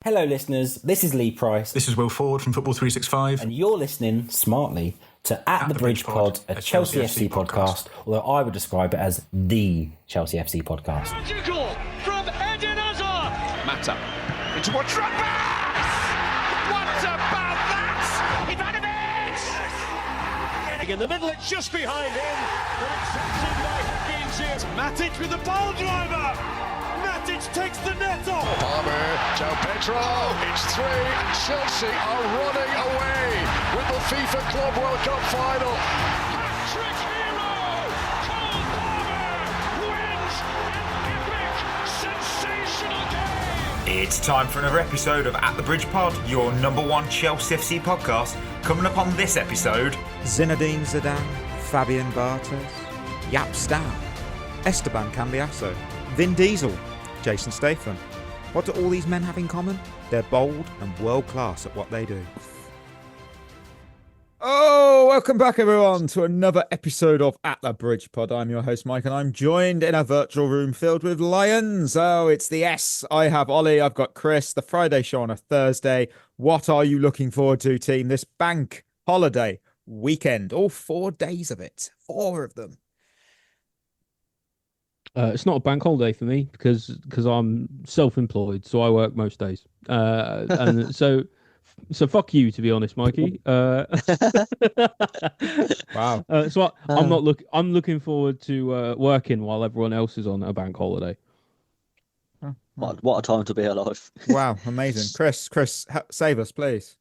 Hello, listeners. This is Lee Price. This is Will Ford from Football 365. And you're listening smartly to At the Bridge Pod, a Chelsea FC podcast, although I would describe it as the Chelsea FC podcast. Magical from Eden Hazard. Mata into a trap pass. What about that? Ivanovic! In the middle, it's just behind him. But it's taken by Hughes. Matic with the ball driver. Matic takes the net off. Palmer, João Pedro, it's three, and Chelsea are running away with the FIFA Club World Cup final. Hat-trick hero, Cole Palmer wins an epic, sensational game. It's time for another episode of At the Bridge Pod, your number one Chelsea FC podcast. Coming up on this episode, Zinedine Zidane, Fabian Barthez, Jaap Stam, Esteban Cambiasso, Vin Diesel, Jason Statham. What do all these men have in common? They're bold and world-class at what they do. Oh, welcome back everyone to another episode of At the Bridge Pod. I'm your host Mike and I'm joined in a virtual room filled with lions. Oh, it's the S. I have Ollie, I've got Chris, the Friday show on a Thursday. What are you looking forward to, team? This bank holiday weekend, all 4 days of it, 4 of them. It's not a bank holiday for me because I'm self-employed, so I work most days. And so fuck you, to be honest, Mikey. Wow. I'm looking forward to working while everyone else is on a bank holiday. What a time to be alive. Wow, amazing. Chris, save us, please.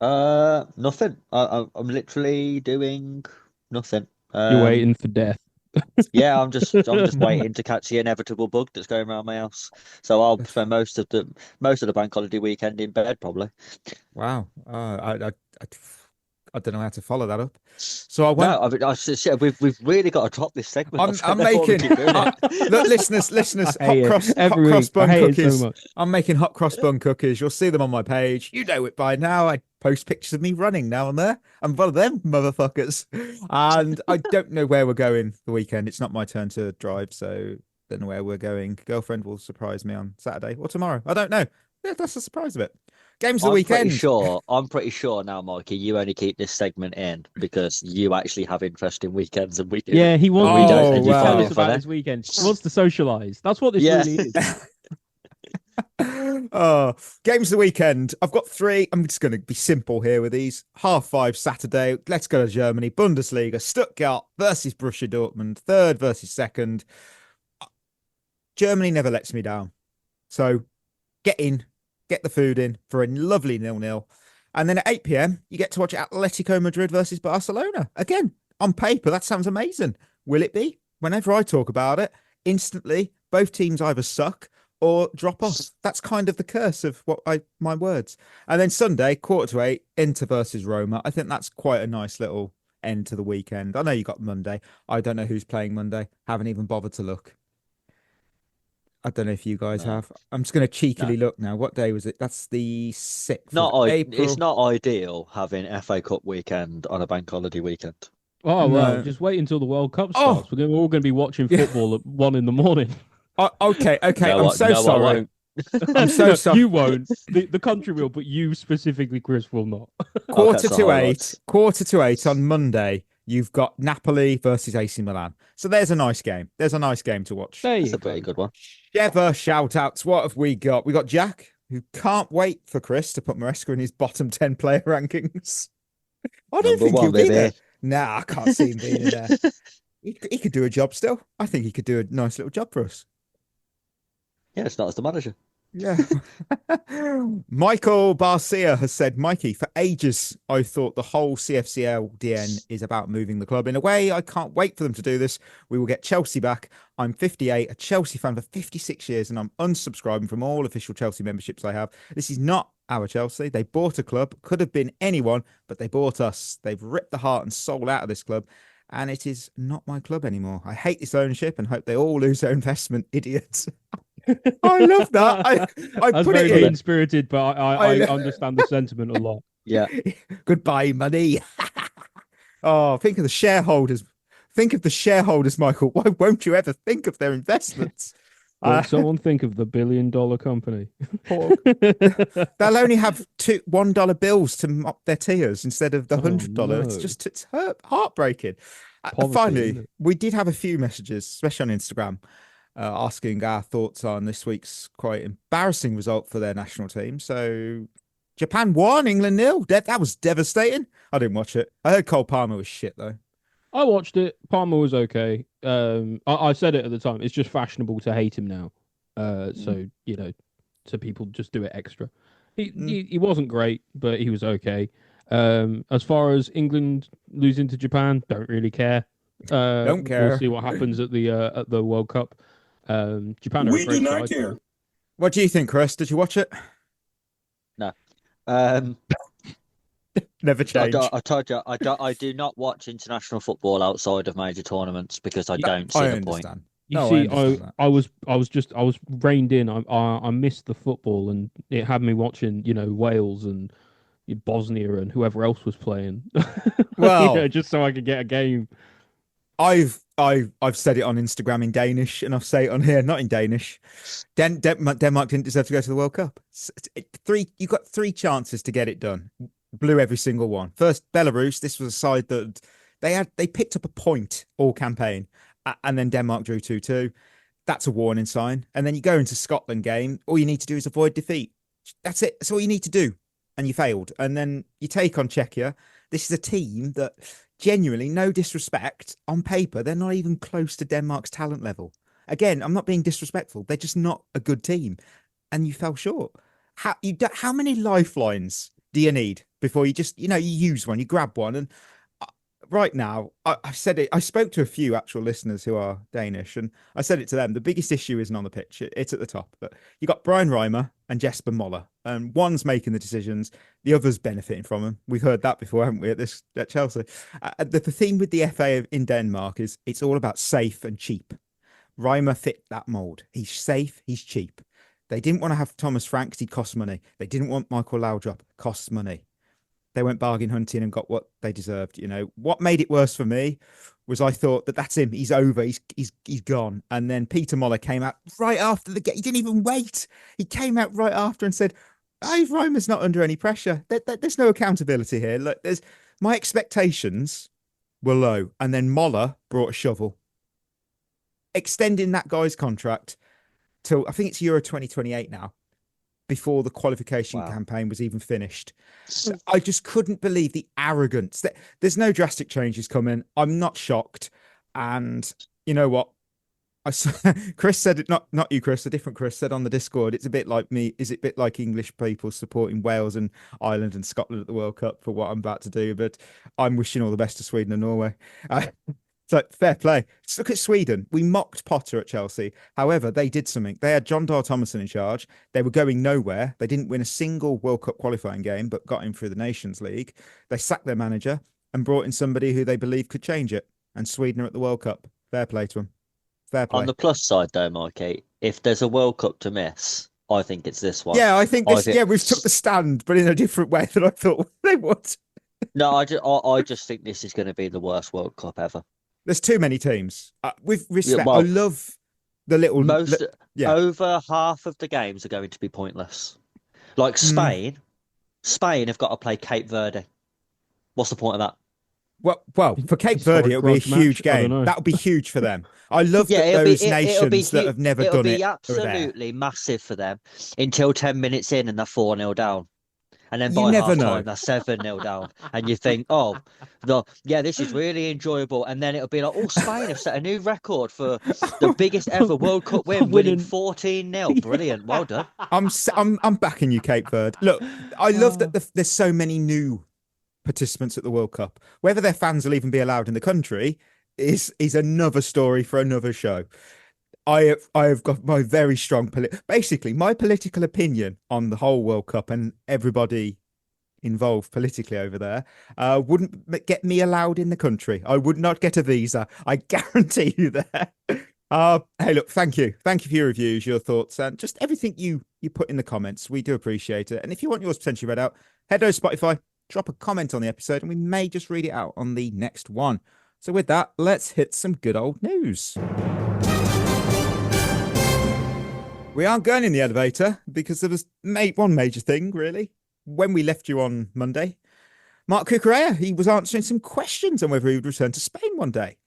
Nothing. I'm literally doing nothing. You're waiting for death. Yeah, I'm just waiting to catch the inevitable bug that's going around my house. So I'll spend most of the bank holiday weekend in bed, probably. Wow. I don't know how to follow that up. So I went. No, we've really got to drop this segment. I'm making look, listeners, hot cross bun cookies. So I'm making hot cross bun cookies. You'll see them on my page. You know it by now. I post pictures of me running now and there. I'm one of them motherfuckers. And I don't know where we're going the weekend. It's not my turn to drive, so don't know where we're going. Girlfriend will surprise me on Saturday or tomorrow. I don't know. Yeah, that's a surprise of it. Games of the weekend. I'm pretty sure now, Mikey, you only keep this segment in because you actually have interesting weekends and we do. Yeah, he wants to tell us about his weekend. He wants to socialise. That's what this really is. Games of the weekend. I've got 3. I'm just going to be simple here with these. 5:30 Saturday. Let's go to Germany. Bundesliga. Stuttgart versus Borussia Dortmund. 3rd versus 2nd. Germany never lets me down. So get the food in for a lovely 0-0. And then at 8 p.m, you get to watch Atletico Madrid versus Barcelona. Again, on paper, that sounds amazing. Will it be? Whenever I talk about it, instantly, both teams either suck or drop off. That's kind of the curse of my words. And then Sunday, 7:45, Inter versus Roma. I think that's quite a nice little end to the weekend. I know you got Monday. I don't know who's playing Monday. Haven't even bothered to look. I don't know if you guys have. I'm just going to cheekily look now. What day was it? That's the 6th of April. It's not ideal having FA Cup weekend on a bank holiday weekend. Oh, well, just wait until the World Cup starts. We're all going to be watching football at 1 a.m. Okay. I'm so sorry. I'm so sorry. You won't. The country will, but you specifically, Chris, will not. 7:45 on Monday. You've got Napoli versus AC Milan. So there's a nice game. There's a nice game to watch. That's a pretty good one. Shevva shoutouts. What have we got? We got Jack, who can't wait for Chris to put Maresca in his bottom 10 player rankings. I don't think he'll be there. Nah, I can't see him being in there. He could do a job still. I think he could do a nice little job for us. Yeah, it's not as the manager. Yeah. Michael Barcia has said, Mikey, for ages, I thought the whole CFCL DN is about moving the club. In a way, I can't wait for them to do this. We will get Chelsea back. I'm 58, a Chelsea fan for 56 years, and I'm unsubscribing from all official Chelsea memberships I have. This is not our Chelsea. They bought a club. Could have been anyone, but they bought us. They've ripped the heart and soul out of this club, and it is not my club anymore. I hate this ownership and hope they all lose their investment, idiots. I love that. I That's put it very in. mean-spirited, but I understand the sentiment a lot. Yeah. Goodbye, money. Oh, think of the shareholders. Think of the shareholders, Michael. Why won't you ever think of their investments? Won't someone think of the billion-dollar company? They'll only have $1 bills to mop their tears instead of the $100. no. It's heartbreaking. Poverty, Finally, isn't it? we did have a few messages, especially on Instagram, asking our thoughts on this week's quite embarrassing result for their national team. So Japan won, England 0. That was devastating. I didn't watch it. I heard Cole Palmer was shit though. I watched it. Palmer was okay. I said it at the time. It's just fashionable to hate him now. So so people just do it extra. He wasn't great, but he was okay. As far as England losing to Japan, don't really care. Don't care. We'll see what happens at the World Cup. Japan are We a great do not side, care. though. What do you think, Chris? Did you watch it? No. Never change. I told you, I do not watch international football outside of major tournaments because I don't see the point. You see, I was reined in. I missed the football, and it had me watching, Wales and Bosnia and whoever else was playing. Well, just so I could get a game. I've said it on Instagram in Danish, and I'll say it on here, not in Danish. Denmark didn't deserve to go to the World Cup. You got 3 chances to get it done. Blew every single one. First, Belarus. This was a side that they picked up a point all campaign, and then Denmark drew 2-2. That's a warning sign. And then you go into Scotland game. All you need to do is avoid defeat. That's it. That's all you need to do. And you failed. And then you take on Czechia. This is a team that genuinely, no disrespect, on paper, they're not even close to Denmark's talent level. Again, I'm not being disrespectful. They're just not a good team. And you fell short. How many lifelines do you need before you just, you use one, you grab one? And right now, I said it, I spoke to a few actual listeners who are Danish, and I said it to them. The biggest issue isn't on the pitch. It's at the top. But you got Brian Reimer and Jesper Moller, and one's making the decisions, the other's benefiting from them. We've heard that before, haven't we, at Chelsea? The theme with the FA in Denmark is it's all about safe and cheap. Reimer fit that mould. He's safe, he's cheap. They didn't want to have Thomas Frank because he costs money. They didn't want Michael Laudrup, costs money. They went bargain hunting and got what they deserved. What made it worse for me was I thought that's him. He's over. He's gone. And then Peter Moller came out right after the game. He didn't even wait. He came out right after and said, Reimer's not under any pressure. There's no accountability here. Look, my expectations were low. And then Moller brought a shovel, extending that guy's contract till I think it's Euro 2028 now, before the qualification campaign was even finished. I just couldn't believe the arrogance. There's no drastic changes coming. I'm not shocked. And you know what? Chris said it, not you, Chris, a different Chris said on the Discord, it's a bit like me. Is it a bit like English people supporting Wales and Ireland and Scotland at the World Cup for what I'm about to do? But I'm wishing all the best to Sweden and Norway. So fair play. Look at Sweden. We mocked Potter at Chelsea. However, they did something. They had John Dahl Tomasson in charge. They were going nowhere. They didn't win a single World Cup qualifying game, but got him through the Nations League. They sacked their manager and brought in somebody who they believed could change it. And Sweden are at the World Cup. Fair play to them. Fair play. On the plus side, though, Mikey, if there's a World Cup to miss, I think it's this one. Yeah, I think this. Yeah, we've took the stand, but in a different way than I thought they would. No, I just think this is going to be the worst World Cup ever. There's too many teams. With respect, I love the little... Over half of the games are going to be pointless. Like Spain. Spain have got to play Cape Verde. What's the point of that? Well, for Cape Verde, it'll be a huge game. That'll be huge for them. I love that those nations that have never done it. It'll be absolutely massive for them until 10 minutes in and they're 4-0 down. And then by half time, they're 7-0 down. And you think, this is really enjoyable. And then it'll be like, Spain have set a new record for the biggest ever World Cup win, winning 14-0. Brilliant. Well done. I'm backing you, Cape Verde. Look, I love that there's so many new participants at the World Cup. Whether their fans will even be allowed in the country is another story for another show. I have got my very strong my political opinion on the whole World Cup and everybody involved politically over there wouldn't get me allowed in the country. I would not get a visa. I guarantee you that. Hey, look, thank you for your reviews, your thoughts, and just everything you put in the comments. We do appreciate it. And if you want yours potentially read out, head over to Spotify, drop a comment on the episode, and we may just read it out on the next one. So with that, let's hit some good old news. We aren't going in the elevator because there was one major thing, really. When we left you on Monday, Marc Cucurella, he was answering some questions on whether he would return to Spain one day.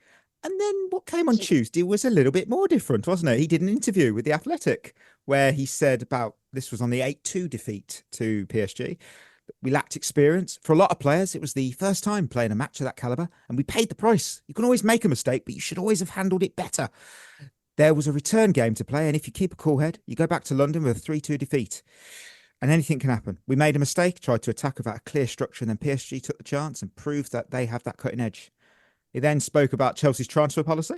And then what came on Tuesday was a little bit more different, wasn't it? He did an interview with The Athletic where he said about, this was on the 8-2 defeat to PSG. We lacked experience. For a lot of players, it was the first time playing a match of that caliber, and we paid the price. You can always make a mistake, but you should always have handled it better. There was a return game to play, and if you keep a cool head, you go back to London with a 3-2 defeat. And anything can happen. We made a mistake, tried to attack without a clear structure, and then PSG took the chance and proved that they have that cutting edge. He then spoke about Chelsea's transfer policy.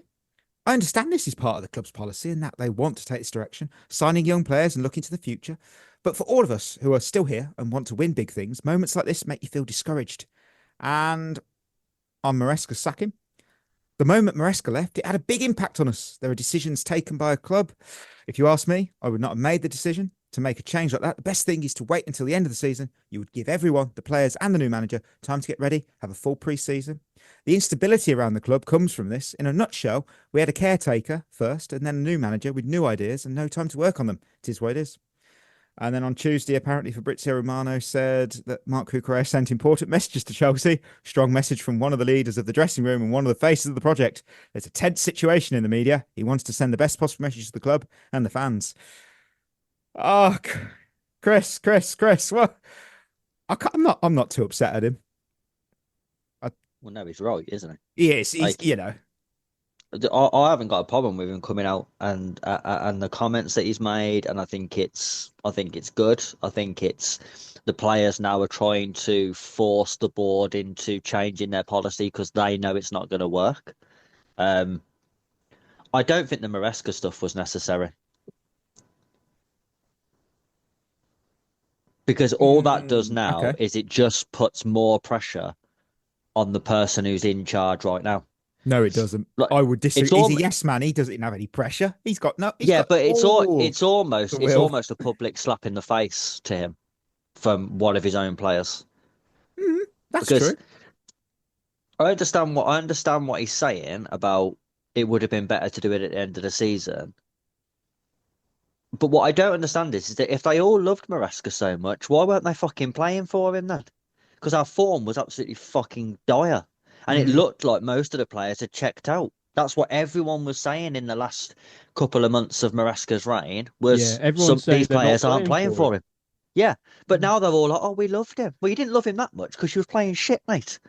I understand this is part of the club's policy and that they want to take this direction, signing young players and looking to the future. But for all of us who are still here and want to win big things, moments like this make you feel discouraged. And on Maresca's sacking, the moment Maresca left, it had a big impact on us. There are decisions taken by a club. If you ask me, I would not have made the decision to make a change like that. The best thing is to wait until the end of the season. You would give everyone, the players and the new manager, time to get ready, have a full pre-season. The instability around the club comes from this. In a nutshell, we had a caretaker first and then a new manager with new ideas and no time to work on them. It is what it is. And then on Tuesday, apparently Fabrizio Romano said that Marc Cucurella sent important messages to Chelsea. Strong message from one of the leaders of the dressing room and one of the faces of the project. There's a tense situation in the media. He wants to send the best possible message to the club and the fans. Oh, Chris. Well, I'm not too upset at him. Well, no, he's right, isn't he? He is. He's, you know. I haven't got a problem with him coming out and the comments that he's made, and I think it's good. I think it's the players now are trying to force the board into changing their policy because they know it's not going to work. I don't think the Maresca stuff was necessary because all that does now is it just puts more pressure on the person who's in charge right now. No, it doesn't. Like, I would disagree. He's a yes man. He doesn't have any pressure. He's got no. But it's almost a public slap in the face to him from one of his own players. That's true. I understand what he's saying about it would have been better to do it at the end of the season. But what I don't understand is that if they all loved Maresca so much, why weren't they fucking playing for him then? Because our form was absolutely fucking dire. And it looked like most of the players had checked out. That's what everyone was saying in the last couple of months of Maresca's reign was these players aren't playing for him. Yeah, but now they're all like, oh, we loved him. Well, you didn't love him that much because you were playing shit, mate.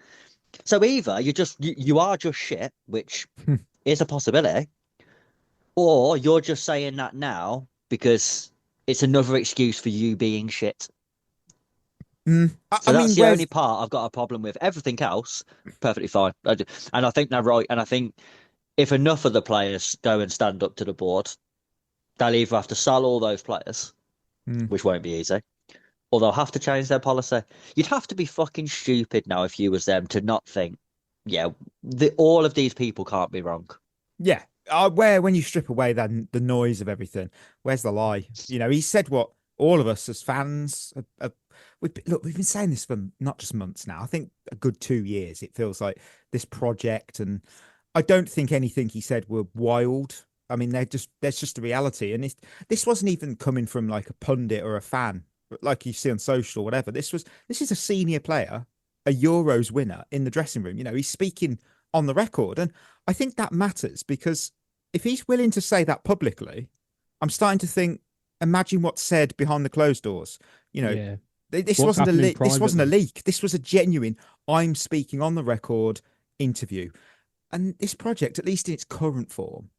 So either you are just shit, which is a possibility, or you're just saying that now because it's another excuse for you being shit. So that's the only part I've got a problem with. Everything else, perfectly fine. And I think they're right. And I think if enough of the players go and stand up to the board, they'll either have to sell all those players, which won't be easy, or they'll have to change their policy. You'd have to be fucking stupid now if you was them to not think, all of these people can't be wrong. Yeah. When you strip away the noise of everything, where's the lie? You know, he said what all of us as fans we've been saying this for not just months now. I think a good 2 years. It feels like this project, and I don't think anything he said were wild. I mean, there's just a reality, and this wasn't even coming from like a pundit or a fan, like you see on social or whatever. This is a senior player, a Euros winner in the dressing room. You know, he's speaking on the record, and I think that matters because if he's willing to say that publicly, I'm starting to think, imagine what's said behind the closed doors. You know, this wasn't a leak. This was a genuine, I'm speaking on the record interview. And this project, at least in its current form,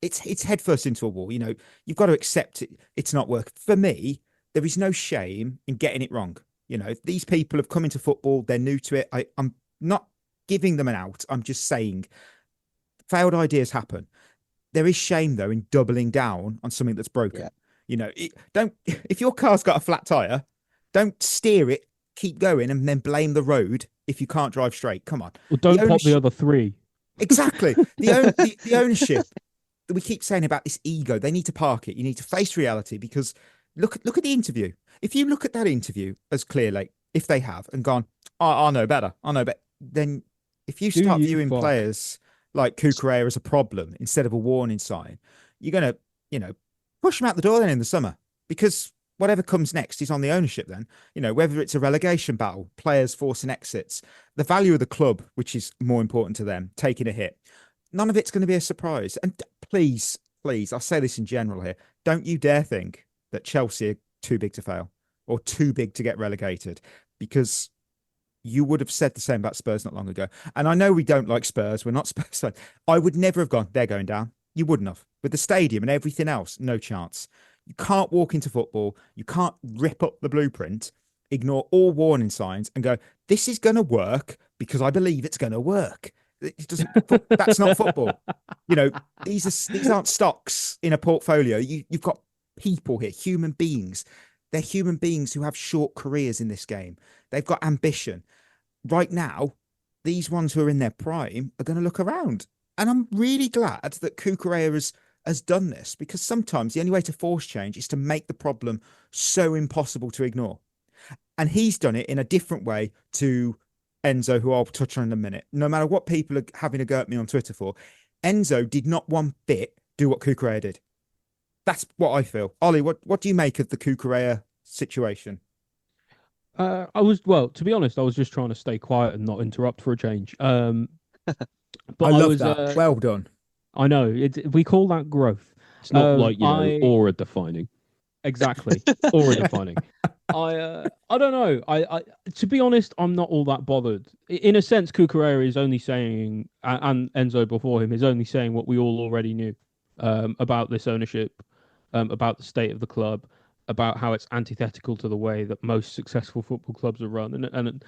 it's headfirst into a wall. You know, you've got to accept it. It's not working. For me, there is no shame in getting it wrong. You know, these people have come into football. They're new to it. I'm not giving them an out. I'm just saying failed ideas happen. There is shame, though, in doubling down on something that's broken. Yeah. You know, if your car's got a flat tire, don't steer it, keep going, and then blame the road if you can't drive straight. Come on. Well, don't pop the other three. Exactly. The ownership that we keep saying about this ego, they need to park it. You need to face reality because look at the interview. If you look at that interview as Clearlake, if they have and gone, I know better, then if you start viewing players like Cucurella as a problem instead of a warning sign, you're going to, push him out the door then in the summer, because whatever comes next is on the ownership then. Whether it's a relegation battle, players forcing exits, the value of the club, which is more important to them, taking a hit. None of it's going to be a surprise. And please, I'll say this in general here, don't you dare think that Chelsea are too big to fail or too big to get relegated, because you would have said the same about Spurs not long ago. And I know we don't like Spurs. We're not Spurs fans. I would never have gone, they're going down. You wouldn't have. With the stadium and everything else, no chance. You can't walk into football. You can't rip up the blueprint, ignore all warning signs and go, this is going to work because I believe it's going to work. It doesn't. That's not football. These aren't stocks in a portfolio. You've got people here, human beings. They're human beings who have short careers in this game. They've got ambition. Right now, these ones who are in their prime are going to look around. And I'm really glad that Cucurella has done this, because sometimes the only way to force change is to make the problem so impossible to ignore. And he's done it in a different way to Enzo, who I'll touch on in a minute. No matter what people are having a go at me on Twitter for, Enzo did not one bit do what Cucurella did. That's what I feel. Ollie, what do you make of the Cucurella situation? To be honest, I was just trying to stay quiet and not interrupt for a change. But I love that. Well done. I know. We call that growth. It's not aura defining. Exactly. Aura defining. I don't know. I to be honest, I'm not all that bothered. In a sense, Cucurella is only saying, and Enzo before him is only saying what we all already knew about this ownership, about the state of the club, about how it's antithetical to the way that most successful football clubs are run. And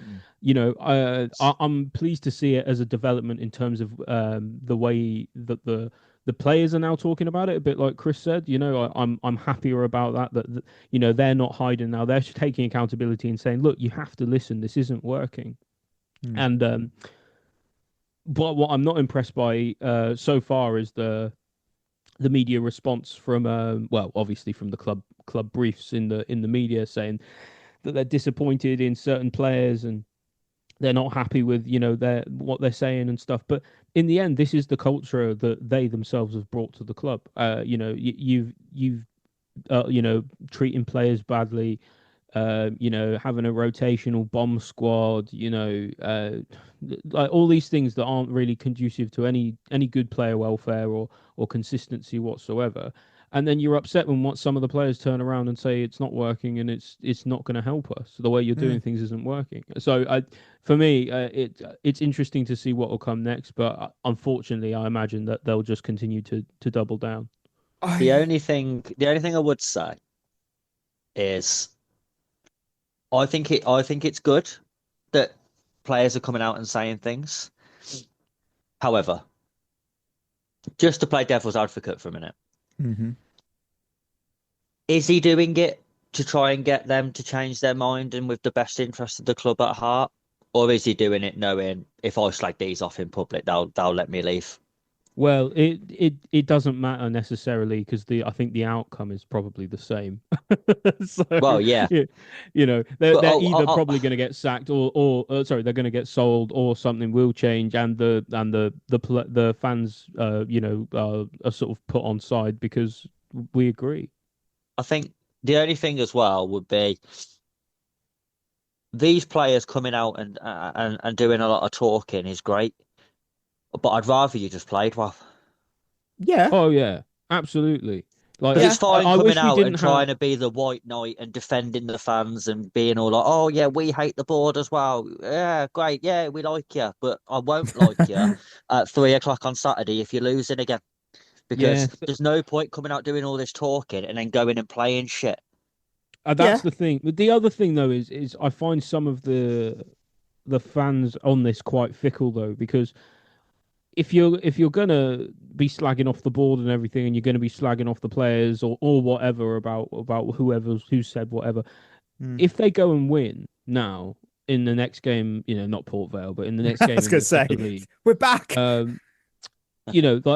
I'm pleased to see it as a development in terms of the way that the players are now talking about it, a bit like Chris said. I'm happier about that they're not hiding now. They're taking accountability and saying, look, you have to listen. This isn't working. And but what I'm not impressed by so far is the media response from obviously from the club briefs in the media, saying that they're disappointed in certain players and they're not happy with what they're saying and stuff. But in the end, this is the culture that they themselves have brought to the club. You've treating players badly, having a rotational bomb squad, like all these things that aren't really conducive to any good player welfare or consistency whatsoever. And then you're upset when some of the players turn around and say it's not working and it's not going to help us. The way you're doing things isn't working. So for me, it's interesting to see what will come next. But unfortunately, I imagine that they'll just continue to double down. The only thing I would say is, I think it's good that players are coming out and saying things. However, just to play devil's advocate for a minute, is he doing it to try and get them to change their mind and with the best interest of the club at heart, or is he doing it knowing if I slag these off in public, they'll let me leave? Well, it doesn't matter necessarily, because I think the outcome is probably the same. So, well, yeah, they're either probably going to get sacked or they're going to get sold, or something will change, and the fans are sort of put on side because we agree. I think the only thing as well would be these players coming out and doing a lot of talking is great. But I'd rather you just played well. Yeah. Oh, yeah. Absolutely. Like, it's fine coming out and trying to be the white knight and defending the fans and being all like, oh, yeah, we hate the board as well. Yeah, great. Yeah, we like you. But I won't like you at 3:00 on Saturday if you're losing again. Because there's no point coming out doing all this talking and then going and playing shit. That's the thing. But the other thing, though, is I find some of the fans on this quite fickle, though, because if you're gonna be slagging off the board and everything, and you're gonna be slagging off the players or whatever about who said whatever, if they go and win now in the next game, not Port Vale, but in the next game, I was gonna say, league, we're back. Like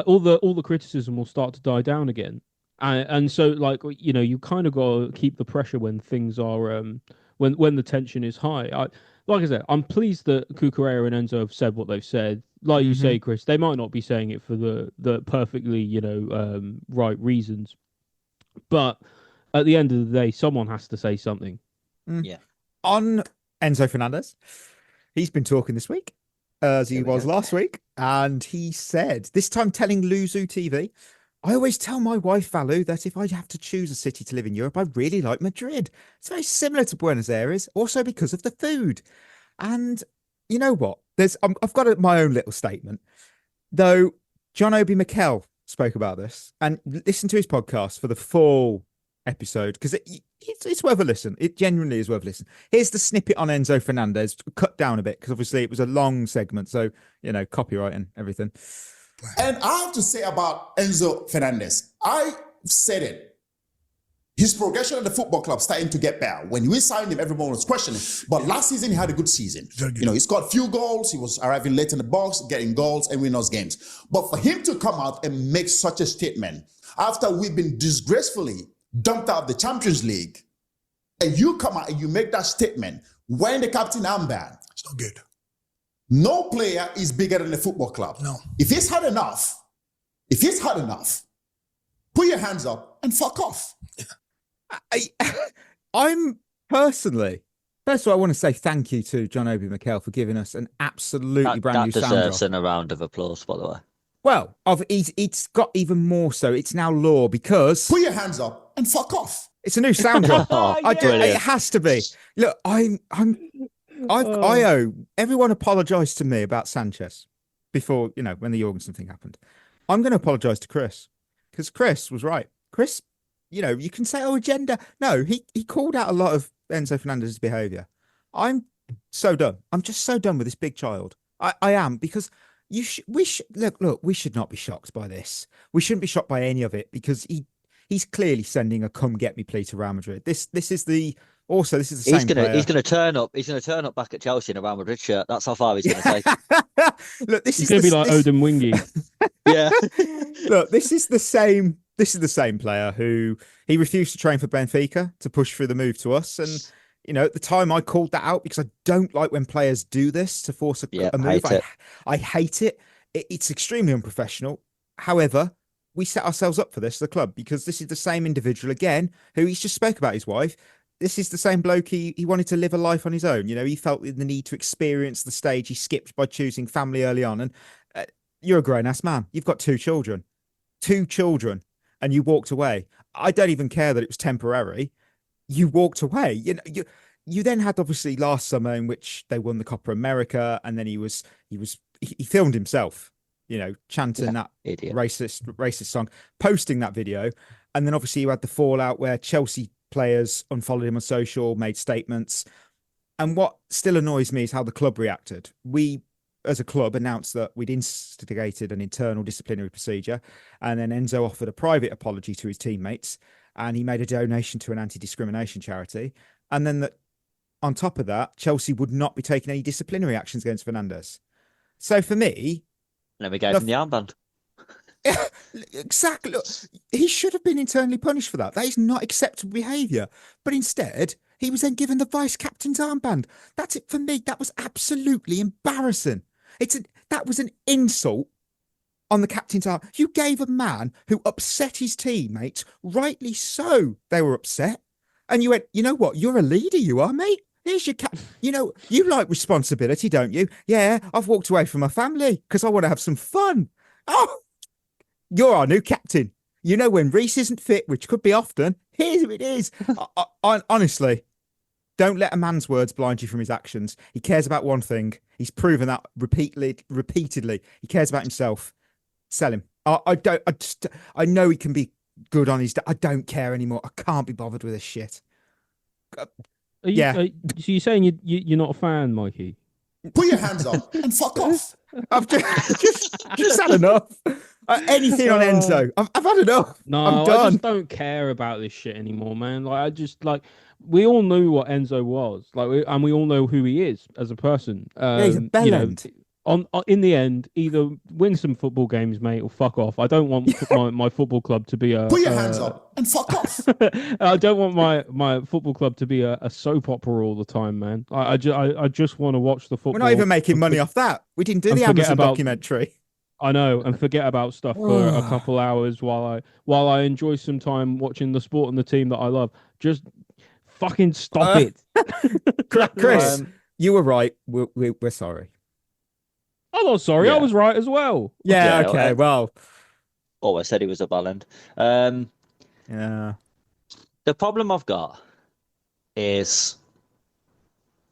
all the criticism will start to die down again, and so like you kind of got to keep the pressure when things are when the tension is high. Like I said, I'm pleased that Cucurella and Enzo have said what they've said. Like you say, Chris, they might not be saying it for the perfectly, right reasons. But at the end of the day, someone has to say something. Yeah. On Enzo Fernandez, he's been talking this week, as he was last week, and he said, this time telling Luzu TV, I always tell my wife, Vale, that if I have to choose a city to live in Europe, I really like Madrid. It's very similar to Buenos Aires, also because of the food. And you know what? I've got my own little statement. Though John Obi Mikel spoke about this, and listen to his podcast for the full episode, because it's worth a listen. It genuinely is worth a listen. Here's the snippet on Enzo Fernandez, cut down a bit, because obviously it was a long segment, so, copyright and everything. And I have to say about Enzo Fernandez, I said it. His progression at the football club starting to get better. When we signed him, everyone was questioning. But last season, he had a good season. He scored a few goals. He was arriving late in the box, getting goals and winning us games. But for him to come out and make such a statement after we've been disgracefully dumped out of the Champions League, and you come out and you make that statement wearing the captain armband. It's not good. No player is bigger than the football club. No. If he's had enough, put your hands up and fuck off. I'm personally, first of all, I want to say thank you to John Obi Mikel for giving us an absolutely brand new sound drop. That deserves a round of applause, by the way. Well, it's got even more so. It's now law because put your hands up and fuck off. It's a new sound drop. It has to be. Look, I owe everyone apologise to me about Sanchez before, when the Jorgensen thing happened. I'm going to apologise to Chris because Chris was right. Chris, you can say, agenda. No, he called out a lot of Enzo Fernandez's behaviour. I'm so done. I'm just so done with this big child. I am, because we should not be shocked by this. We shouldn't be shocked by any of it, because he's clearly sending a come get me plea to Real Madrid. This is the same player. He's gonna turn up. He's gonna turn up back at Chelsea in a Real Madrid shirt. That's how far he's gonna take. Look, he's gonna be like Odin Wingy. Yeah. Look, this is the same player who he refused to train for Benfica to push through the move to us. And, at the time I called that out because I don't like when players do this to force a move. I hate it. It's extremely unprofessional. However, we set ourselves up for this, the club, because this is the same individual again, who he's just spoke about his wife. This is the same bloke. He wanted to live a life on his own. He felt the need to experience the stage he skipped by choosing family early on. And you're a grown-ass man. You've got two children, and you walked away. I don't even care that it was temporary. You walked away. You then had, obviously, last summer in which they won the Copa America, and then he filmed himself, chanting that racist song, posting that video. And then obviously you had the fallout where Chelsea players unfollowed him on social, made statements. And what still annoys me is how the club reacted. We, as a club, announced that we'd instigated an internal disciplinary procedure, and then Enzo offered a private apology to his teammates, and he made a donation to an anti-discrimination charity. And then that, on top of that, Chelsea would not be taking any disciplinary actions against Fernandez. So for me, then we gave him the armband. Exactly. Look, he should have been internally punished for that. That is not acceptable behaviour. But instead, he was then given the vice captain's armband. That's it for me. That was absolutely embarrassing. That was an insult on the captain's arm. You gave a man who upset his teammates, rightly so. They were upset. And you went, you know what? You're a leader, you are, mate. Here's your you like responsibility, don't you? Yeah, I've walked away from my family because I want to have some fun. Oh, you're our new captain. When Reece isn't fit, which could be often, here it is. Honestly, don't let a man's words blind you from his actions. He cares about one thing. He's proven that repeatedly. He cares about himself. Sell him. I know he can be good on his. I don't care anymore. I can't be bothered with this shit. So you're saying you're not a fan, Mikey? Put your hands up and fuck off. I've just had enough. Anything on Enzo. I've had enough. No, I'm done. I just don't care about this shit anymore, man. We all knew what Enzo was, and we all know who he is as a person. He's a bellend. In the end, either win some football games, mate, or fuck off. I don't want my football club to be a. Put your hands up and fuck off. I don't want my football club to be a soap opera all the time, man. I just want to watch the football. We're not even making money off that. We didn't do the Amazon documentary. I know, and forget about stuff for a couple hours while I enjoy some time watching the sport and the team that I love. Just fucking stop it. Chris, you were right. We're sorry. I'm not sorry. Yeah. I was right as well. Yeah, okay, well. Always said he was a ballend. Yeah. The problem I've got is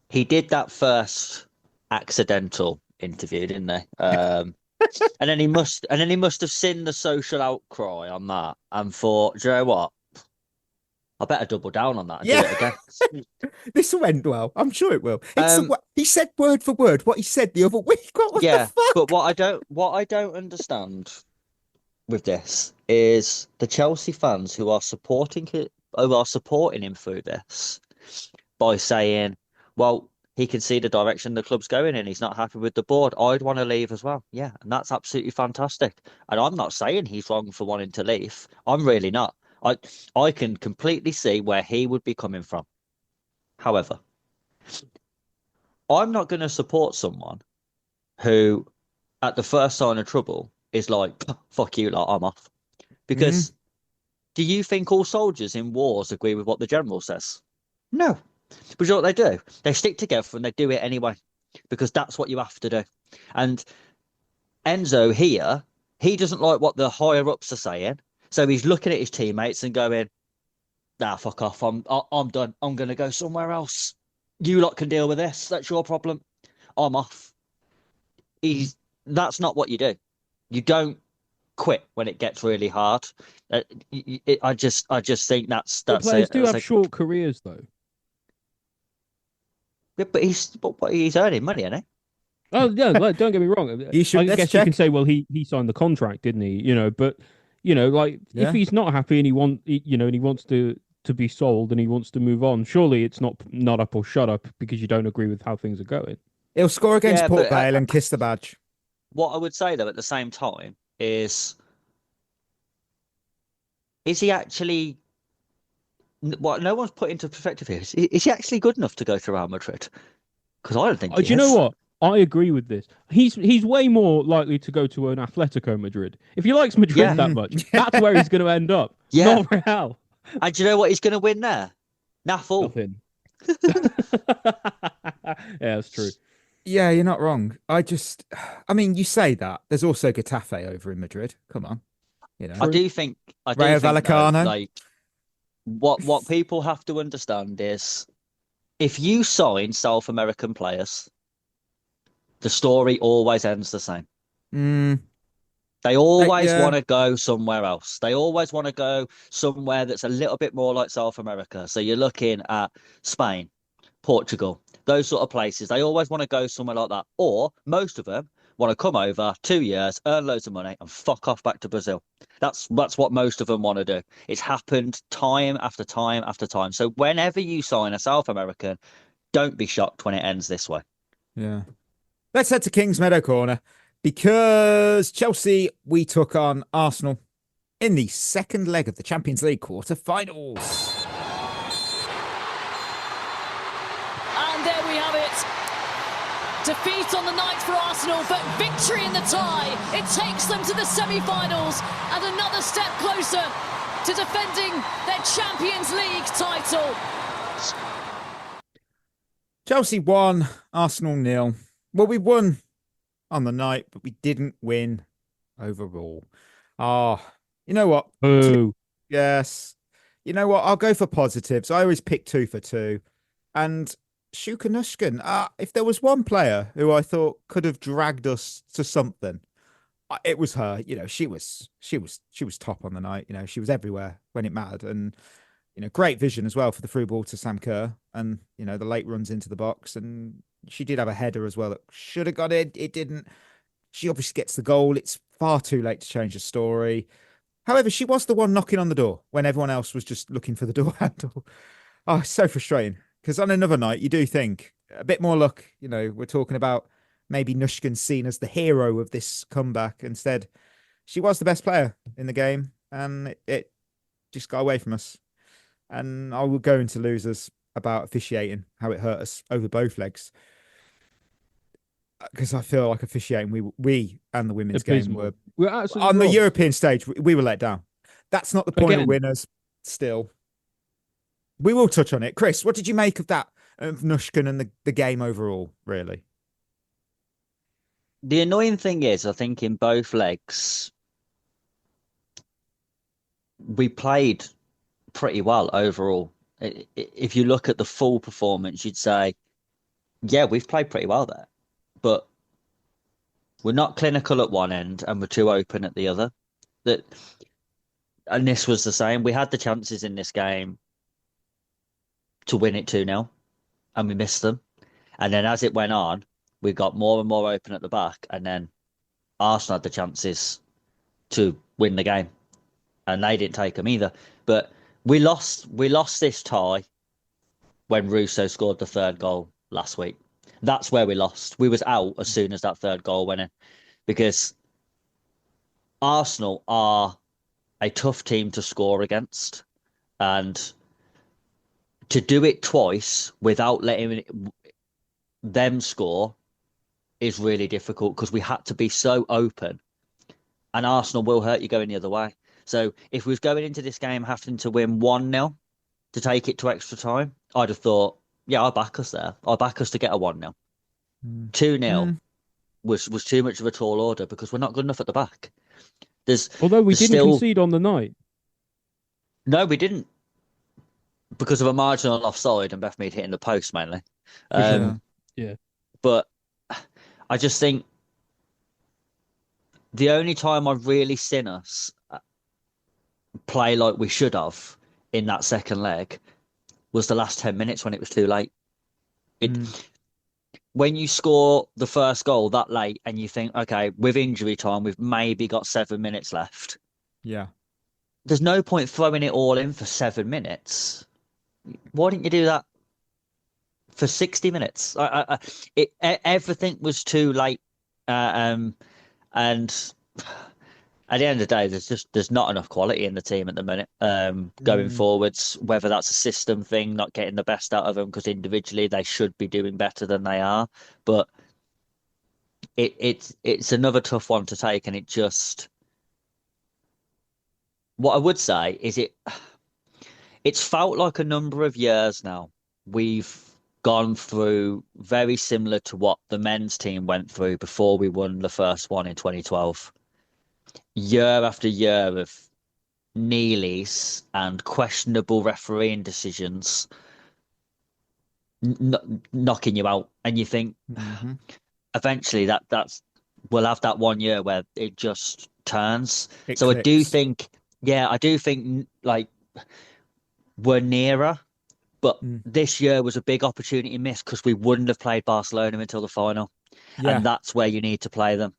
he did that first accidental interview, didn't he? And then he must have seen the social outcry on that and thought, do you know what? I better double down on that and do it again. This went well. I'm sure it will. He said word for word what he said the other week. What the fuck? But what I don't understand with this is the Chelsea fans who are supporting him through this by saying, well, he can see the direction the club's going in. He's not happy with the board. I'd want to leave as well. Yeah, and that's absolutely fantastic. And I'm not saying he's wrong for wanting to leave. I'm really not. I can completely see where he would be coming from. However, I'm not going to support someone who, at the first sign of trouble, is like, fuck you, like, I'm off. Because do you think all soldiers in wars agree with what the general says? No. But you know what they do? They stick together and they do it anyway. Because that's what you have to do. And Enzo here, he doesn't like what the higher ups are saying. So he's looking at his teammates and going, nah, fuck off. I'm done. I'm going to go somewhere else. You lot can deal with this. That's your problem. I'm off. That's not what you do. You don't quit when it gets really hard. I just think that's players it. do have short careers though. Yeah, but he's earning money, isn't he? Oh yeah, like, don't get me wrong. I guess you can say, well, he signed the contract, didn't he? You know, but you know, like if he's not happy and he wants to be sold and he wants to move on, surely it's not up or shut up because you don't agree with how things are going. He'll score against Port Vale and kiss the badge. What I would say though, at the same time, is he actually? What no one's put into perspective here is he actually good enough to go to Real Madrid? Because I don't think. Do you know what? I agree with this. He's way more likely to go to an Atletico Madrid. If he likes Madrid that much, that's where he's going to end up. Yeah. Not Real. And do you know what he's going to win there? Naffle. Nothing. Yeah, that's true. Yeah, you're not wrong. I mean, you say that. There's also Getafe over in Madrid. Come on. You know. I do think Rayo Vallecano. Like, what people have to understand is if you sign South American players, the story always ends the same. They always want to go somewhere else. They always want to go somewhere that's a little bit more like South America. So you're looking at Spain, Portugal, those sort of places. They always want to go somewhere like that. Or most of them want to come over 2 years, earn loads of money and fuck off back to Brazil. That's what most of them want to do. It's happened time after time after time. So whenever you sign a South American, don't be shocked when it ends this way. Yeah. Let's head to Kingsmeadow Corner because Chelsea, we took on Arsenal in the second leg of the Champions League quarter-finals. And there we have it. Defeat on the night for Arsenal, but victory in the tie. It takes them to the semi-finals and another step closer to defending their Champions League title. Chelsea 1, Arsenal 0. Well, we won on the night, but we didn't win overall. You know what? Boo. Yes. You know what? I'll go for positives. I always pick 2 for 2. And Shukanushkin, if there was one player who I thought could have dragged us to something, it was her. You know, she was top on the night. You know, she was everywhere when it mattered. And, you know, great vision as well for the through ball to Sam Kerr and, you know, the late runs into the box. And she did have a header as well that should have got it. It didn't. She obviously gets the goal. It's far too late to change the story. However, she was the one knocking on the door when everyone else was just looking for the door handle. Oh, it's so frustrating. Because on another night, you do think a bit more luck. You know, we're talking about maybe Nushkin seen as the hero of this comeback. Instead, she was the best player in the game. And it just got away from us. And I will go into losers about officiating, how it hurt us over both legs. because I feel like officiating, we and the women's game we're absolutely on wrong. the European stage. We were let down. That's not the point of Again. winners. Still, we will touch on it. Chris, what did you make of that, of Nushkin and the game overall? Really, the annoying thing is, I think in both legs, we played pretty well overall. If you look at the full performance, you'd say, yeah, we've played pretty well there, but we're not clinical at one end and we're too open at the other. And this was the same. We had the chances in this game to win it 2-0 and we missed them. And then as it went on, we got more and more open at the back, and then Arsenal had the chances to win the game and they didn't take them either. But we lost this tie when Russo scored the third goal last week. That's where we lost. We was out as soon as that third goal went in, because Arsenal are a tough team to score against, and to do it twice without letting them score is really difficult, because we had to be so open, and Arsenal will hurt you going the other way. So if we was going into this game having to win 1-0 to take it to extra time, I'd have thought, yeah, I'll back us there. I'll back us to get a 1-0. 2-0 was too much of a tall order, because we're not good enough at the back. Although we didn't concede on the night. No, we didn't. Because of a marginal offside and Beth Mead hitting the post mainly. Yeah. But I just think the only time I've really seen us play like we should have in that second leg was the last 10 minutes when it was too late. When you score the first goal that late and you think, okay, with injury time, we've maybe got 7 minutes left. Yeah. There's no point throwing it all in for 7 minutes. Why didn't you do that for 60 minutes? Everything was too late. And at the end of the day, there's not enough quality in the team at the minute going forwards, whether that's a system thing, not getting the best out of them, because individually they should be doing better than they are. But it's another tough one to take. And what I would say is it's felt like a number of years now we've gone through very similar to what the men's team went through before we won the first one in 2012. Year after year of kneelies and questionable refereeing decisions knocking you out, and you think eventually we'll have that 1 year where it just turns. It so clicks. I do think like we're nearer, but this year was a big opportunity missed, because we wouldn't have played Barcelona until the final, and that's where you need to play them.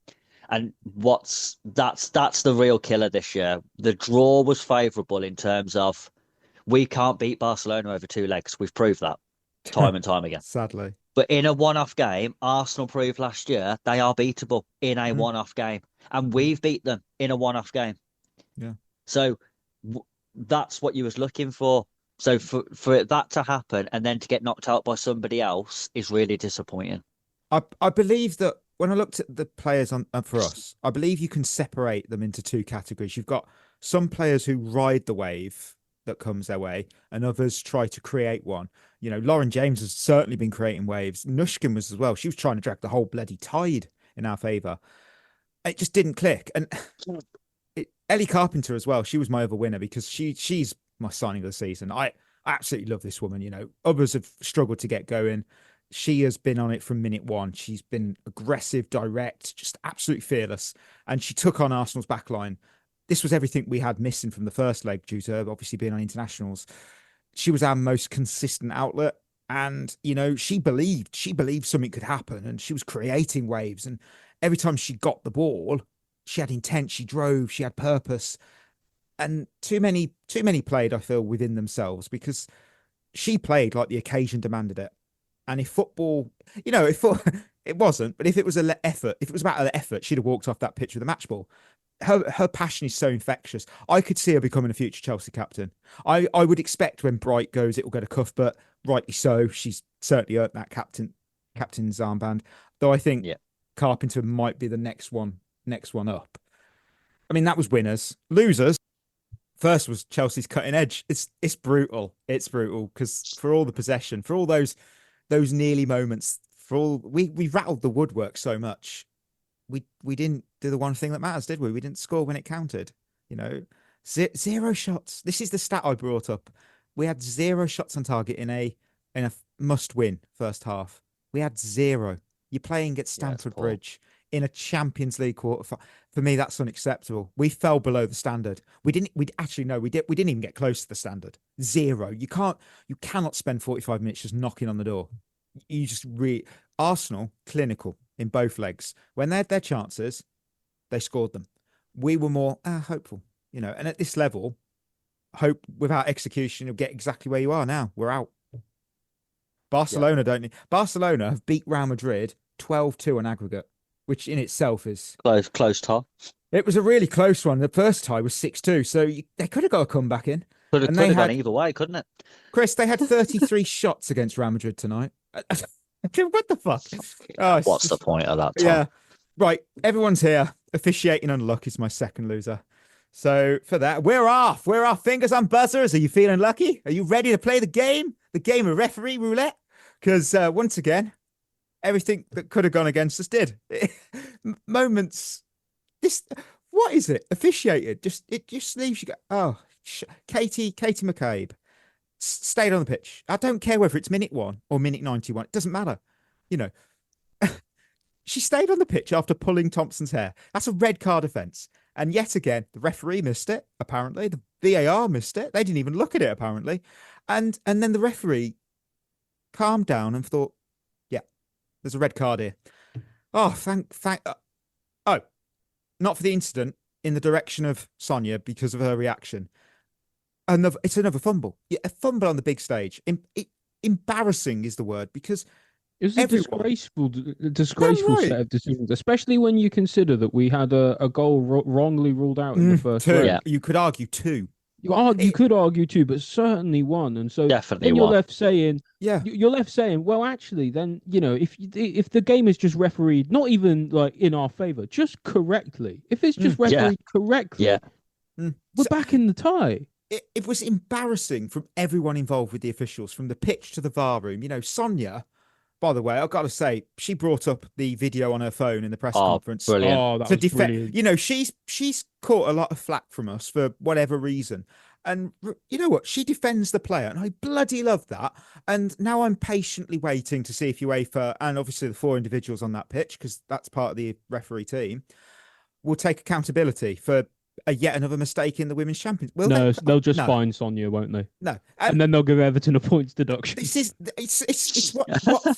And that's the real killer this year. The draw was favourable in terms of we can't beat Barcelona over 2 legs. We've proved that time and time again. Sadly. But in a one-off game, Arsenal proved last year they are beatable in a one-off game. And we've beat them in a one-off game. Yeah. So that's what you was looking for. So for that to happen and then to get knocked out by somebody else is really disappointing. I believe that when I looked at the players for us, I believe you can separate them into 2 categories. You've got some players who ride the wave that comes their way, and others try to create one. You know, Lauren James has certainly been creating waves. Nushkin was as well. She was trying to drag the whole bloody tide in our favour. It just didn't click. And Ellie Carpenter as well. She was my other winner, because she's my signing of the season. I absolutely love this woman. You know, others have struggled to get going. She has been on it from minute one. She's been aggressive, direct, just absolutely fearless. And she took on Arsenal's backline. This was everything we had missing from the first leg due to her obviously being on internationals. She was our most consistent outlet. And, you know, she believed something could happen, and she was creating waves. And every time she got the ball, she had intent, she drove, she had purpose. And too many played, I feel, within themselves, because she played like the occasion demanded it. And if football, you know, it wasn't, but if it was about an effort, she'd have walked off that pitch with a match ball. Her passion is so infectious. I could see her becoming a future Chelsea captain. I would expect when Bright goes, it will get a cuff, but rightly so. She's certainly earned that captain's armband. Though I think Carpenter might be the next one up. I mean, that was winners. Losers. First was Chelsea's cutting edge. It's brutal. It's brutal because for all the possession, for all those nearly moments, for all we rattled the woodwork so much. We didn't do the one thing that matters, did we? We didn't score when it counted. You know, zero shots. This is the stat I brought up. We had 0 shots on target in a must-win first half. We had 0. You're playing at Stamford Bridge in a Champions League quarter. For me, that's unacceptable. We fell below the standard. We didn't even get close to the standard. 0. You cannot spend 45 minutes just knocking on the door. You just Arsenal clinical in both legs. When they had their chances, they scored them. We were more hopeful, you know. And at this level, hope without execution, you'll get exactly where you are now. We're out. Barcelona Barcelona have beat Real Madrid 12-2 on aggregate, which in itself is close tie. It was a really close one. The first tie was 6-2, so they could have got a comeback in. Could have gone either way, couldn't it? Chris, they had 33 shots against Real Madrid tonight. What the fuck? Oh, what's the point of that, Tom? Yeah. Right. Everyone's here. Officiating unluck is my second loser. So for that, we're off. We're off. Fingers on buzzers. Are you feeling lucky? Are you ready to play the game? The game of referee roulette? Because once again, everything that could have gone against us did. Moments. What is it? Officiated. It just leaves you go, oh, Katie McCabe stayed on the pitch. I don't care whether it's minute 1 or minute 91. It doesn't matter. You know, she stayed on the pitch after pulling Thompson's hair. That's a red card offence. And yet again, the referee missed it, apparently. The VAR missed it. They didn't even look at it, apparently. And then the referee calmed down and thought, yeah, there's a red card here. Oh, not for the incident in the direction of Sonia because of her reaction. It's another fumble. Yeah, a fumble on the big stage. Embarrassing is the word, because it was a disgraceful set of decisions, especially when you consider that we had a goal wrongly ruled out in the first round. Yeah. You could argue 2. You could argue 2, but certainly 1. And so definitely then you're one. left saying, you're left saying, well, actually, then, you know, if the game is just refereed, not even like in our favor, just correctly. If it's just refereed correctly, we're back in the tie. It was embarrassing from everyone involved with the officials, from the pitch to the VAR room. You know, Sonia, by the way, I've got to say, she brought up the video on her phone in the press conference. Brilliant. Oh, that was brilliant. You know, she's caught a lot of flack from us for whatever reason. And you know what? She defends the player, and I bloody love that. And now I'm patiently waiting to see if UEFA, and obviously the 4 individuals on that pitch, because that's part of the referee team, will take accountability for yet another mistake in the Women's Champions. They'll just fine Sonia, won't they? No, and then they'll give Everton a points deduction. It's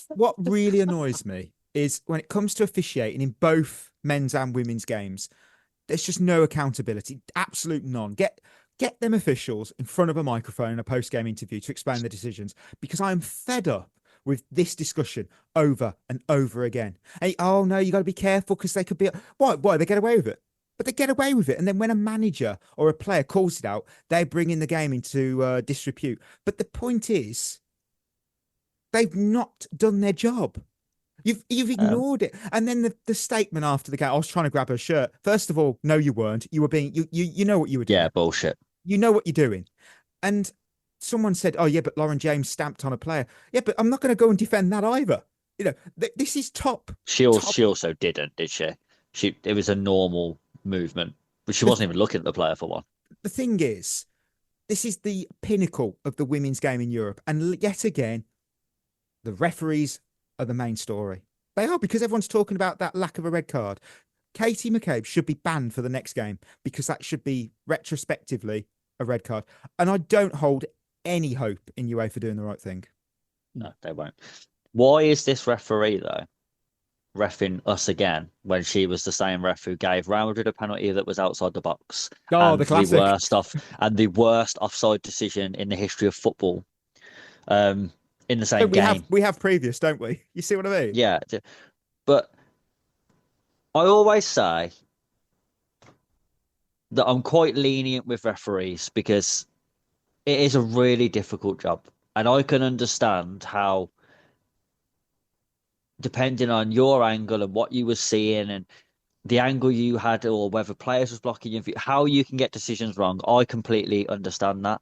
what really annoys me is when it comes to officiating in both men's and women's games, there's just no accountability, absolute none. Get them officials in front of a microphone in a post-game interview to explain the decisions, because I'm fed up with this discussion over and over again. Hey, oh no, you got to be careful because they could be. Why they get away with it? But they get away with it. And then when a manager or a player calls it out, they bring in the game into disrepute. But the point is, they've not done their job. You've ignored it. And then the statement after the game, I was trying to grab her shirt. First of all, no, you weren't. You were being, you know what you were doing. Yeah, bullshit. You know what you're doing. And someone said, oh yeah, but Lauren James stamped on a player. Yeah, but I'm not going to go and defend that either. You know, this is top. She also didn't, did she? It was a normal movement, but she wasn't even looking at the player for one. The thing is, this is the pinnacle of the women's game in Europe, and yet again, the referees are the main story. They are, because everyone's talking about that lack of a red card. Katie McCabe should be banned for the next game, because that should be retrospectively a red card. And I don't hold any hope in UEFA doing the right thing. No, they won't. Why is this referee though reffing us again when she was the same ref who gave Real Madrid a penalty that was outside the box? Oh, the classic. The worst offside decision in the history of football. In the same game. We have previous, don't we? You see what I mean? Yeah. But I always say that I'm quite lenient with referees because it is a really difficult job. And I can understand how depending on your angle and what you were seeing and the angle you had, or whether players was blocking you, how you can get decisions wrong. I completely understand that.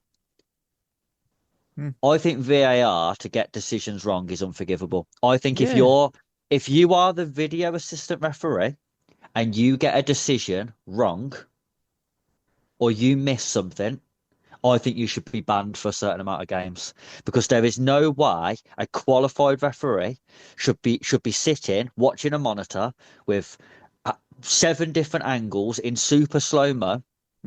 I think VAR to get decisions wrong is unforgivable. I think if you are the video assistant referee and you get a decision wrong or you miss something, I think you should be banned for a certain amount of games, because there is no way a qualified referee should be sitting watching a monitor with 7 different angles in super slow-mo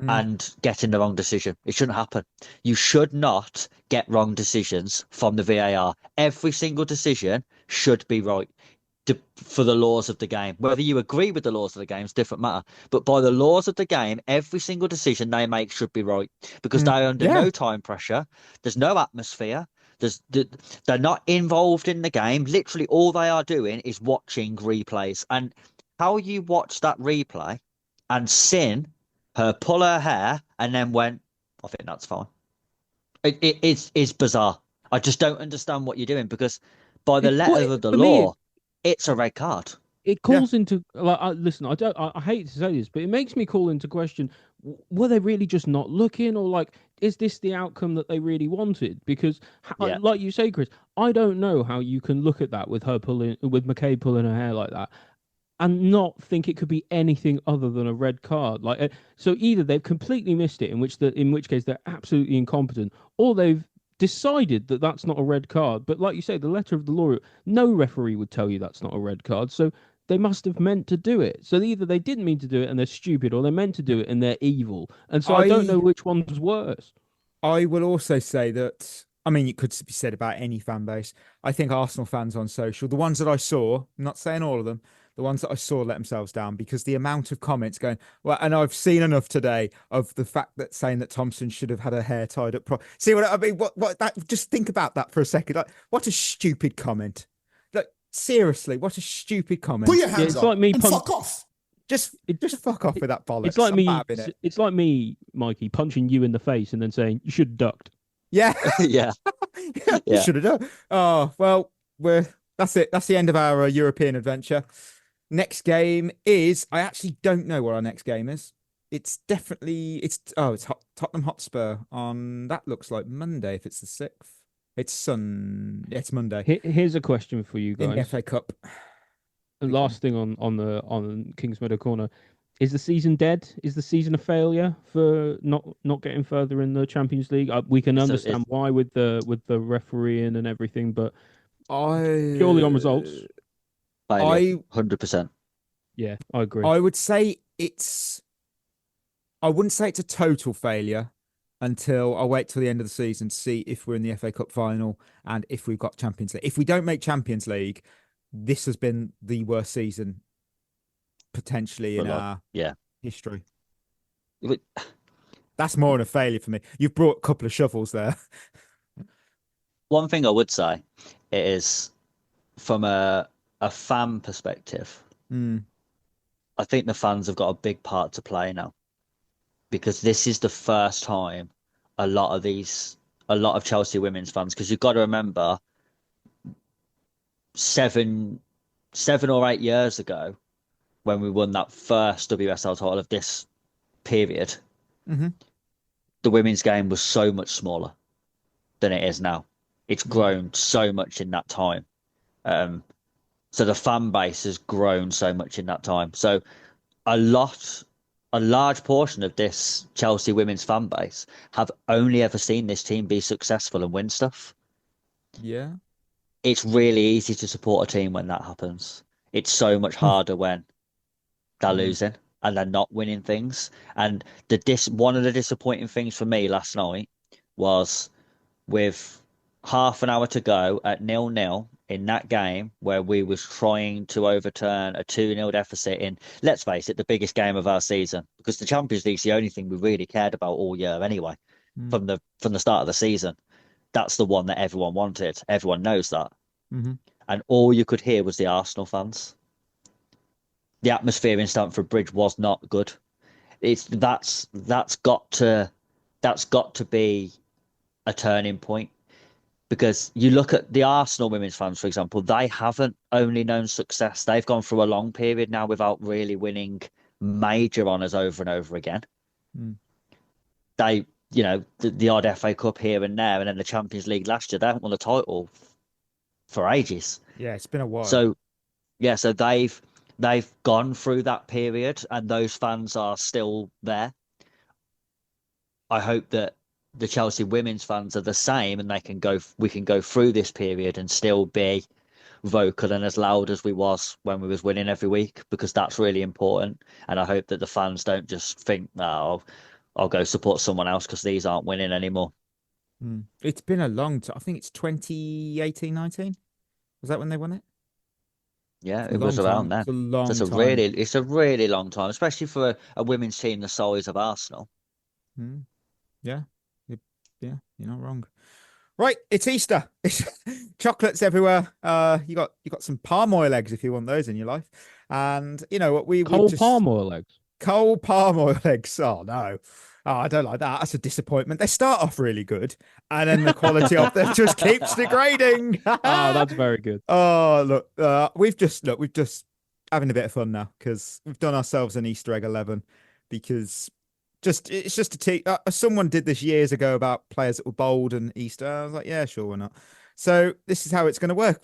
and getting the wrong decision. It shouldn't happen. You should not get wrong decisions from the VAR. Every single decision should be right for the laws of the game. Whether you agree with the laws of the game is a different matter. But by the laws of the game, every single decision they make should be right, because they're under no time pressure. There's no atmosphere. They're not involved in the game. Literally, all they are doing is watching replays. And how you watch that replay and Sin her pull her hair and then went, I think that's fine. It's bizarre. I just don't understand what you're doing, because by the letter of the law, it's a red card. It calls into listen. I hate to say this, but it makes me call into question: were they really just not looking, or like, is this the outcome that they really wanted? Because, like you say, Chris, I don't know how you can look at that with McKay pulling her hair like that, and not think it could be anything other than a red card. Like, so either they've completely missed it, in which case they're absolutely incompetent, or they've decided that that's not a red card. But like you say, the letter of the law, no referee would tell you that's not a red card. So they must have meant to do it. So either they didn't mean to do it and they're stupid, or they meant to do it and they're evil. And so I don't know which one's worse. I will also say that, I mean, it could be said about any fan base. I think Arsenal fans on social, the ones that I saw, I'm not saying all of them, the ones that I saw let themselves down, because the amount of comments going, well, and I've seen enough today of the fact that saying that Thompson should have had her hair tied up. See what I mean? What that? Just think about that for a second. Like, what a stupid comment. Like, seriously, what a stupid comment. Put your hands it's up like me and fuck off. Just fuck off with that bollocks. It's like it's like me, Mikey, punching you in the face and then saying you should have ducked. Yeah. Yeah. You should have done. Oh, well, that's it. That's the end of our European adventure. Next game is, I actually don't know what our next game is. It's definitely Tottenham Hotspur on, that looks like Monday if it's the 6th. It's Monday. Here's a question for you guys. In the FA Cup. The last thing on Kingsmeadow Corner. Is the season dead? Is the season a failure for not getting further in the Champions League? We can understand why with the refereeing and everything, but purely on results. 100%. Yeah, I agree. I would say I wouldn't say it's a total failure until I wait till the end of the season to see if we're in the FA Cup final and if we've got Champions League. If we don't make Champions League, this has been the worst season potentially in our history. That's more than a failure for me. You've brought a couple of shovels there. One thing I would say is, from a fan perspective, I think the fans have got a big part to play now, because this is the first time a lot of Chelsea women's fans, because you've got to remember 7 or 8 years ago when we won that first WSL title of this period, the women's game was so much smaller than it is now. It's grown so much in that time. So the fan base has grown so much in that time. So a large portion of this Chelsea women's fan base have only ever seen this team be successful and win stuff. Yeah. It's really easy to support a team when that happens. It's so much harder when they're losing and they're not winning things. And one of the disappointing things for me last night was, with half an hour to go at 0-0 in that game, where we was trying to overturn a 2-0 deficit in, let's face it, the biggest game of our season, because the Champions League's the only thing we really cared about all year anyway. From the start of the season, that's the one that everyone wanted. Everyone knows that. And all you could hear was the Arsenal fans. The atmosphere in Stamford Bridge was not good. That's got to be a turning point, Because you look at the Arsenal women's fans, for example, they haven't only known success. They've gone through a long period now without really winning major honours over and over again. They, the odd FA Cup here and there, and then the Champions League last year, they haven't won a title for ages. Yeah, it's been a while. So they've gone through that period, and those fans are still there. I hope that the Chelsea women's fans are the same, and we can go through this period and still be vocal and as loud as we was when we was winning every week, because that's really important. And I hope that the fans don't just think, "Oh, I'll go support someone else because these aren't winning anymore." It's been a long time. I think it's 2018-19. Was that when they won it? Yeah, it was around then. It's a long time. It's a really long time, especially for a women's team the size of Arsenal. Yeah, you're not wrong. Right, it's Easter. It's chocolates everywhere. You got some palm oil eggs if you want those in your life. And you know what palm oil eggs. Cold palm oil eggs. Oh no. Oh, I don't like that. That's a disappointment. They start off really good, and then the quality of them just keeps degrading. Oh, that's very good. Oh, look, we've just having a bit of fun now because we've done ourselves an Easter egg 11 because it's just a team. Someone did this years ago about players that were bold and Easter. I was like, yeah, sure, why not? So this is how it's going to work.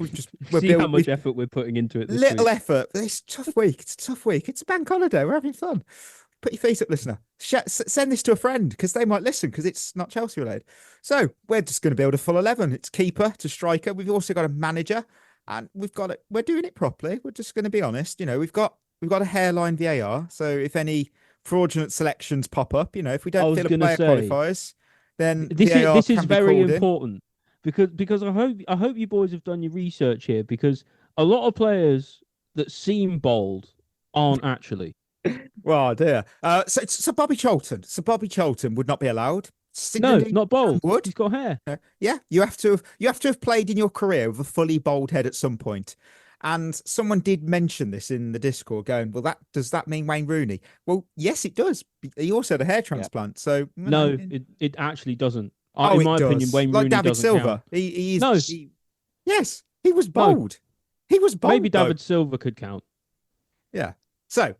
See how much effort we're putting into it. Little effort. It's a tough week. It's a tough week. It's a bank holiday. We're having fun. Put your feet up, listener. Send this to a friend because they might listen because it's not Chelsea related. So we're just going to build a full 11. It's keeper to striker. We've also got a manager, and we're doing it properly. We're just going to be honest. We've got a hairline VAR. So if any fraudulent selections pop up, if we don't feel a player qualifies, then this is very important because I hope you boys have done your research here, because a lot of players that seem bold aren't actually. Well, dear. So Bobby Charlton would not be allowed. No, not bold. Would he's got hair? Yeah, you have to have played in your career with a fully bald head at some point. And someone did mention this in the Discord, going, "Well, does that mean Wayne Rooney?" Well, yes, it does. He also had a hair transplant, so no, it actually doesn't. In my opinion, Wayne Rooney David doesn't Silva. Count. Yes, he was bold. He was bold. Maybe David Silva could count. Yeah. So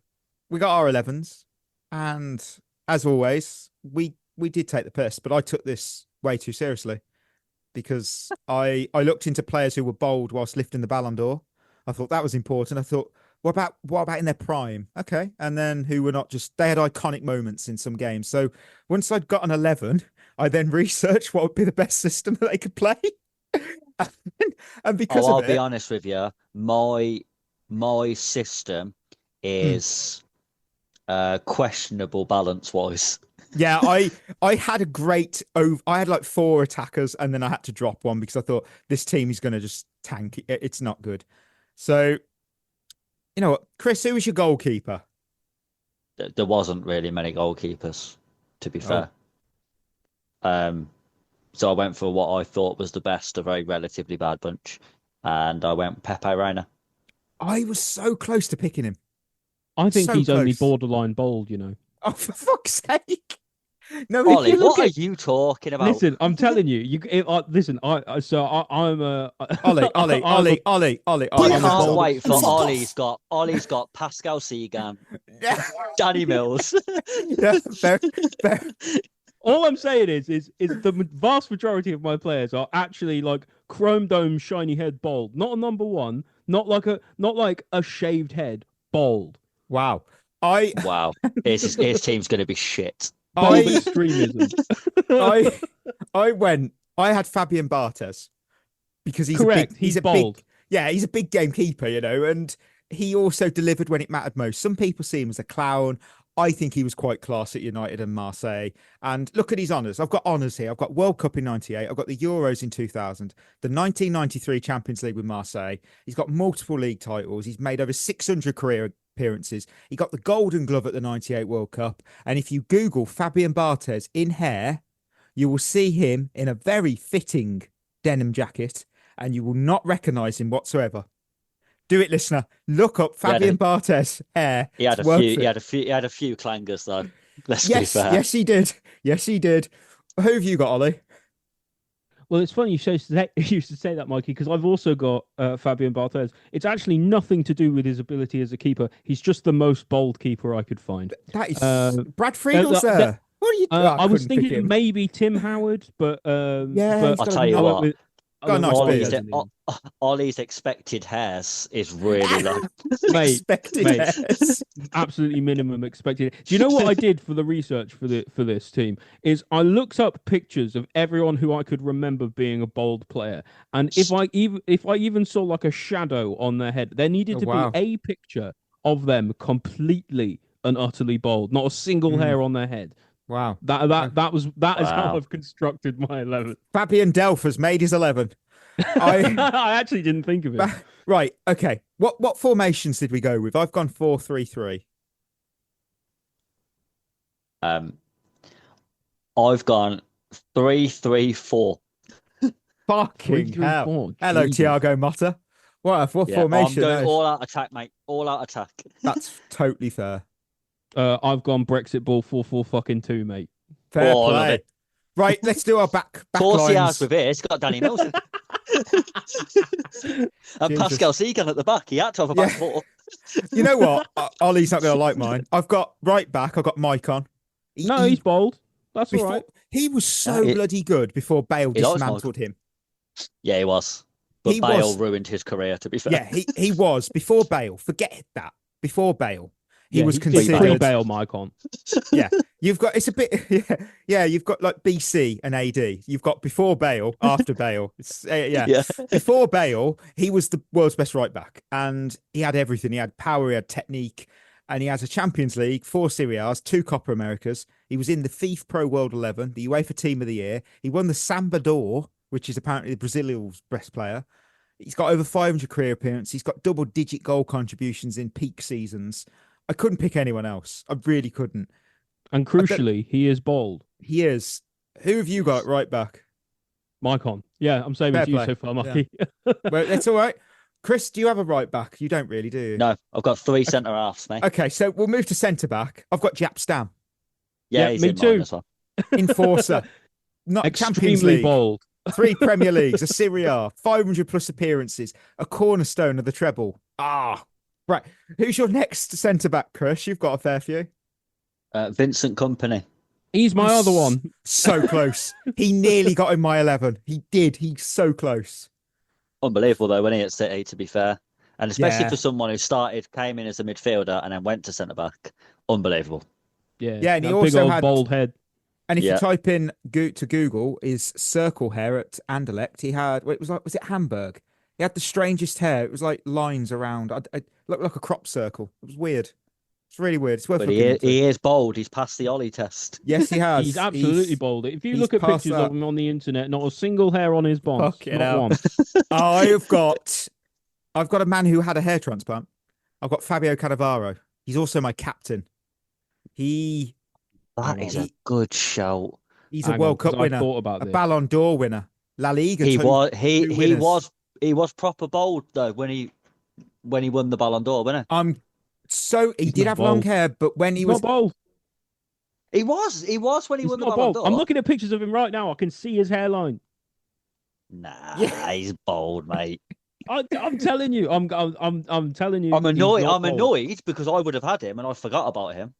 we got our 11s, and as always, we did take the piss, but I took this way too seriously because I looked into players who were bold whilst lifting the Ballon d'Or. I thought that was important. I thought, what about in their prime? Okay. And then who were not just, they had iconic moments in some games. So once I'd got an 11, I then researched what would be the best system that they could play. And because I'll be honest with you, my system is questionable balance wise. Yeah, I had I had like 4 attackers, and then I had to drop one because I thought this team is going to just tank. It's not good. So, you know what, Chris, who was your goalkeeper? There wasn't really many goalkeepers, to be fair. So I went for what I thought was the best, a very relatively bad bunch, and I went Pepe Reina. I was so close to picking him. I think he's only borderline bold, Oh, for fuck's sake! No, Ollie, what are you talking about? Listen, I'm telling you. Listen. I'm a Ollie. I can't wait for Ollie's got Pascal Segan, Danny Mills. Yeah, fair. All I'm saying is the vast majority of my players are actually like chrome dome, shiny head, bold. Not a number one. Not like a shaved head, bold. Wow. His team's going to be shit. Extremism. I had Fabian Barthez because he's correct. He's bold. He's a big game keeper, and he also delivered when it mattered most. Some people see him as a clown. I think he was quite class at United and Marseille. And look at his honours. I've got honours here. I've got World Cup in 98. I've got the Euros in 2000, the 1993 Champions League with Marseille. He's got multiple league titles. He's made over 600 career appearances. He got the Golden Glove at the 98 World Cup. And if you Google Fabian Barthez in hair, you will see him in a very fitting denim jacket, and you will not recognise him whatsoever. Do it, listener. Look up Fabian Barthez hair. He had a few clangers though. Let's be fair. Yes, he did. Yes, he did. Who have you got, Ollie? Well, it's funny you should say that, Mikey, because I've also got Fabian Barthez. It's actually nothing to do with his ability as a keeper. He's just the most bold keeper I could find. That is Brad Friedel, sir. What are you doing? I was thinking maybe Tim Howard, but yeah, I'll tell you what. Got a nice beard. Ollie's expected hairs is really low. Mate, absolutely minimum expected. Do you know what I did for the research for this team? Is I looked up pictures of everyone who I could remember being a bold player, and if I even saw like a shadow on their head, there needed to be a picture of them completely and utterly bald, not a single hair on their head. Wow. That is how I've constructed my 11. Fabian Delph has made his 11. I actually didn't think of it. Right. Okay. What formations did we go with? I've gone 4-3-3. I've gone 3-3-4. Fucking hell. Hello, Thiago Motta. What formation? I'm going all out attack, mate. All out attack. That's totally fair. I've gone Brexit ball 4-4-2, mate. Fair play. Right, let's do our back Of course lines. he has with it. It's got Danny Mills. And Pascal Segan at the back. He had to have a back four. You know what? Ollie's not going to like mine. I've got right back. I've got Mike on. He's bold. That's all right. He was so bloody good before Bale dismantled him. Yeah, he was. But Bale ruined his career, to be fair. Yeah, he was. Before Bale. Forget that. Before Bale. He was considered pre-Bale Mike on. Yeah, you've got it's a bit. Yeah, you've got like BC and AD. You've got before Bale, after Bale. It's Before Bale, he was the world's best right back, and he had everything. He had power, he had technique, and he has a Champions League, 4 Serie A's, 2 Copa Americas. He was in the FIFA Pro World 11, the UEFA Team of the Year. He won the Samba d'Or, which is apparently Brazil's best player. He's got over 500 career appearances. He's got double-digit goal contributions in peak seasons. I couldn't pick anyone else. I really couldn't. And crucially, he is bold. He is. Who have you got right back? Mike on. Yeah, I'm saying with you so far, Mikey. Yeah. Well, that's all right. Chris, do you have a right back? You don't really, do you? No, I've got 3 centre halves, mate. Okay, so we'll move to centre back. I've got Jap Stam. Yeah, he's me in too. mine as well. Enforcer. Not Extremely Champions League. bold. 3 Premier Leagues, a Serie A, 500 plus appearances, a cornerstone of the treble. Right. Who's your next centre back, Chris? You've got a fair few. Vincent Kompany. He's my other one. So close. He nearly got in my 11. He did. He's so close. Unbelievable, though, when he at City, to be fair. And especially for someone who came in as a midfielder and then went to centre back. Unbelievable. Yeah, and he big also old had bald head. And if you type in to Google his circle hair at Anderlecht, he had was it Hamburg? He had the strangest hair. It was like lines around. It looked like a crop circle. It was weird. It's really weird. It's worth But looking into. he is bold. He's passed the Ollie test. Yes, he has. He's absolutely bold. If you look at pictures of him on the internet, not a single hair on his bonds. Not one. I've got a man who had a hair transplant. I've got Fabio Cannavaro. He's also my captain. That is a good shout. He's a World Cup winner, a Ballon d'Or winner, La Liga. He was proper bold though when he won the Ballon d'Or, wasn't he? He did have long hair, but when he was not bold, he was when he won the Ballon d'Or. I'm looking at pictures of him right now. I can see his hairline. Nah, he's bold, mate. I'm telling you, I'm telling you. I'm annoyed because I would have had him and I forgot about him.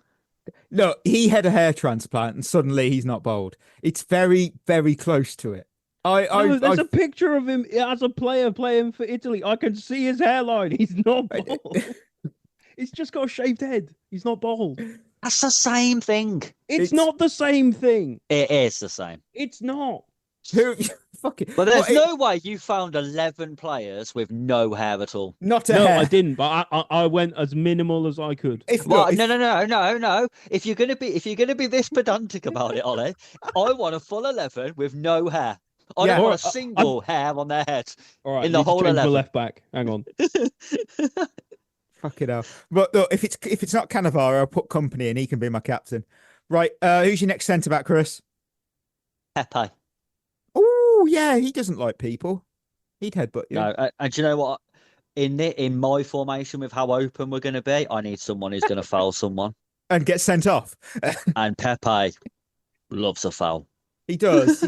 Look, he had a hair transplant and suddenly he's not bold. It's very, very close to it. There's a picture of him as a player playing for Italy. I can see his hairline. He's not bald. He's just got a shaved head. He's not bald. That's the same thing. It's not the same thing. It is the same. It's not. But there's no way you found 11 players with no hair at all. Hair. I didn't. But I went as minimal as I could. No. If you're gonna be this pedantic about it, Ollie, I want a full 11 with no hair. I don't want a single hair on their head. All right, in the whole 11. Left back. Hang on. Fucking hell. But look, if it's not Cannavaro, I'll put Kompany and he can be my captain. Right. Who's your next centre back, Chris? Pepe. Oh yeah, he doesn't like people. He'd headbutt you. No, and do you know what? In my formation with how open we're going to be, I need someone who's going to foul someone and get sent off. And Pepe loves a foul. He does.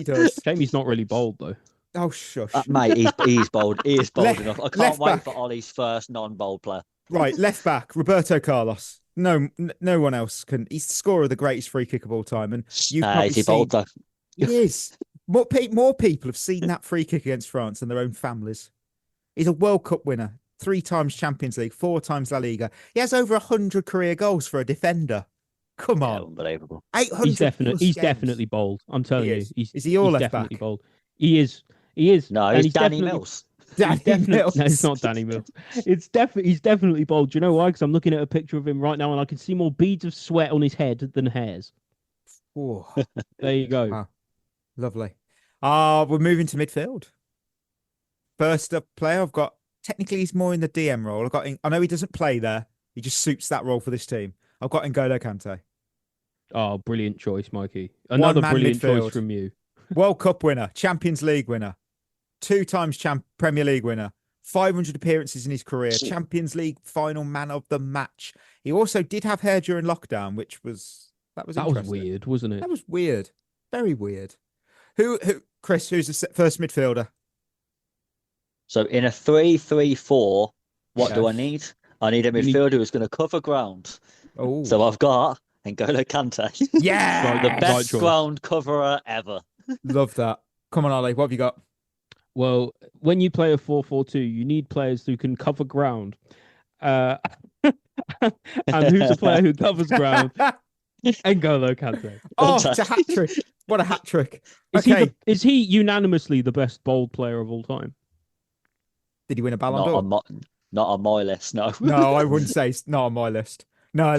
Shame he's not really bold though. Oh, shush. Mate, he's bold. He is bold enough. I can't wait back. for Ollie's first non-bold player. Right, left back, Roberto Carlos. No one else can. He's the scorer of the greatest free kick of all time. And you've probably is he seen... bold, though? He is. More people have seen that free kick against France than their own families. He's a World Cup winner, 3 times Champions League, 4 times La Liga. He has over 100 career goals for a defender. Come on. Yeah, unbelievable. 800 He's definitely bold. I'm telling you. Is he your left definitely back? Bold. He is. No, and he's Danny Mills. Mills. No, it's not Danny Mills. He's definitely bold. Do you know why? Because I'm looking at a picture of him right now, and I can see more beads of sweat on his head than hairs. Oh, there you go. Wow. Lovely. We're moving to midfield. First up player I've got. Technically, he's more in the DM role. I know he doesn't play there. He just suits that role for this team. I've got N'Golo Kante. Oh, brilliant choice, Mikey. Another brilliant choice from you. World Cup winner, Champions League winner, 2 times Premier League winner, 500 appearances in his career, Champions League final man of the match. He also did have hair during lockdown, which was weird, wasn't it? That was weird, very weird. Who, Chris? Who's the first midfielder? So in a 3-3-4, what do I need? I need a midfielder who's going to cover ground. Oh, so I've got N'Golo Kante. Yeah, the best ground coverer ever. Love that. Come on, Ollie, what have you got? Well, when you play a 4-4-2, you need players who can cover ground. And who's a player who covers ground? N'Golo Kante. Oh, it's a hat trick. What a hat trick. Is he unanimously the best bold player of all time? Did he win a Ballon d'Or? Not on my list, no. No, I wouldn't say it's not on my list. No,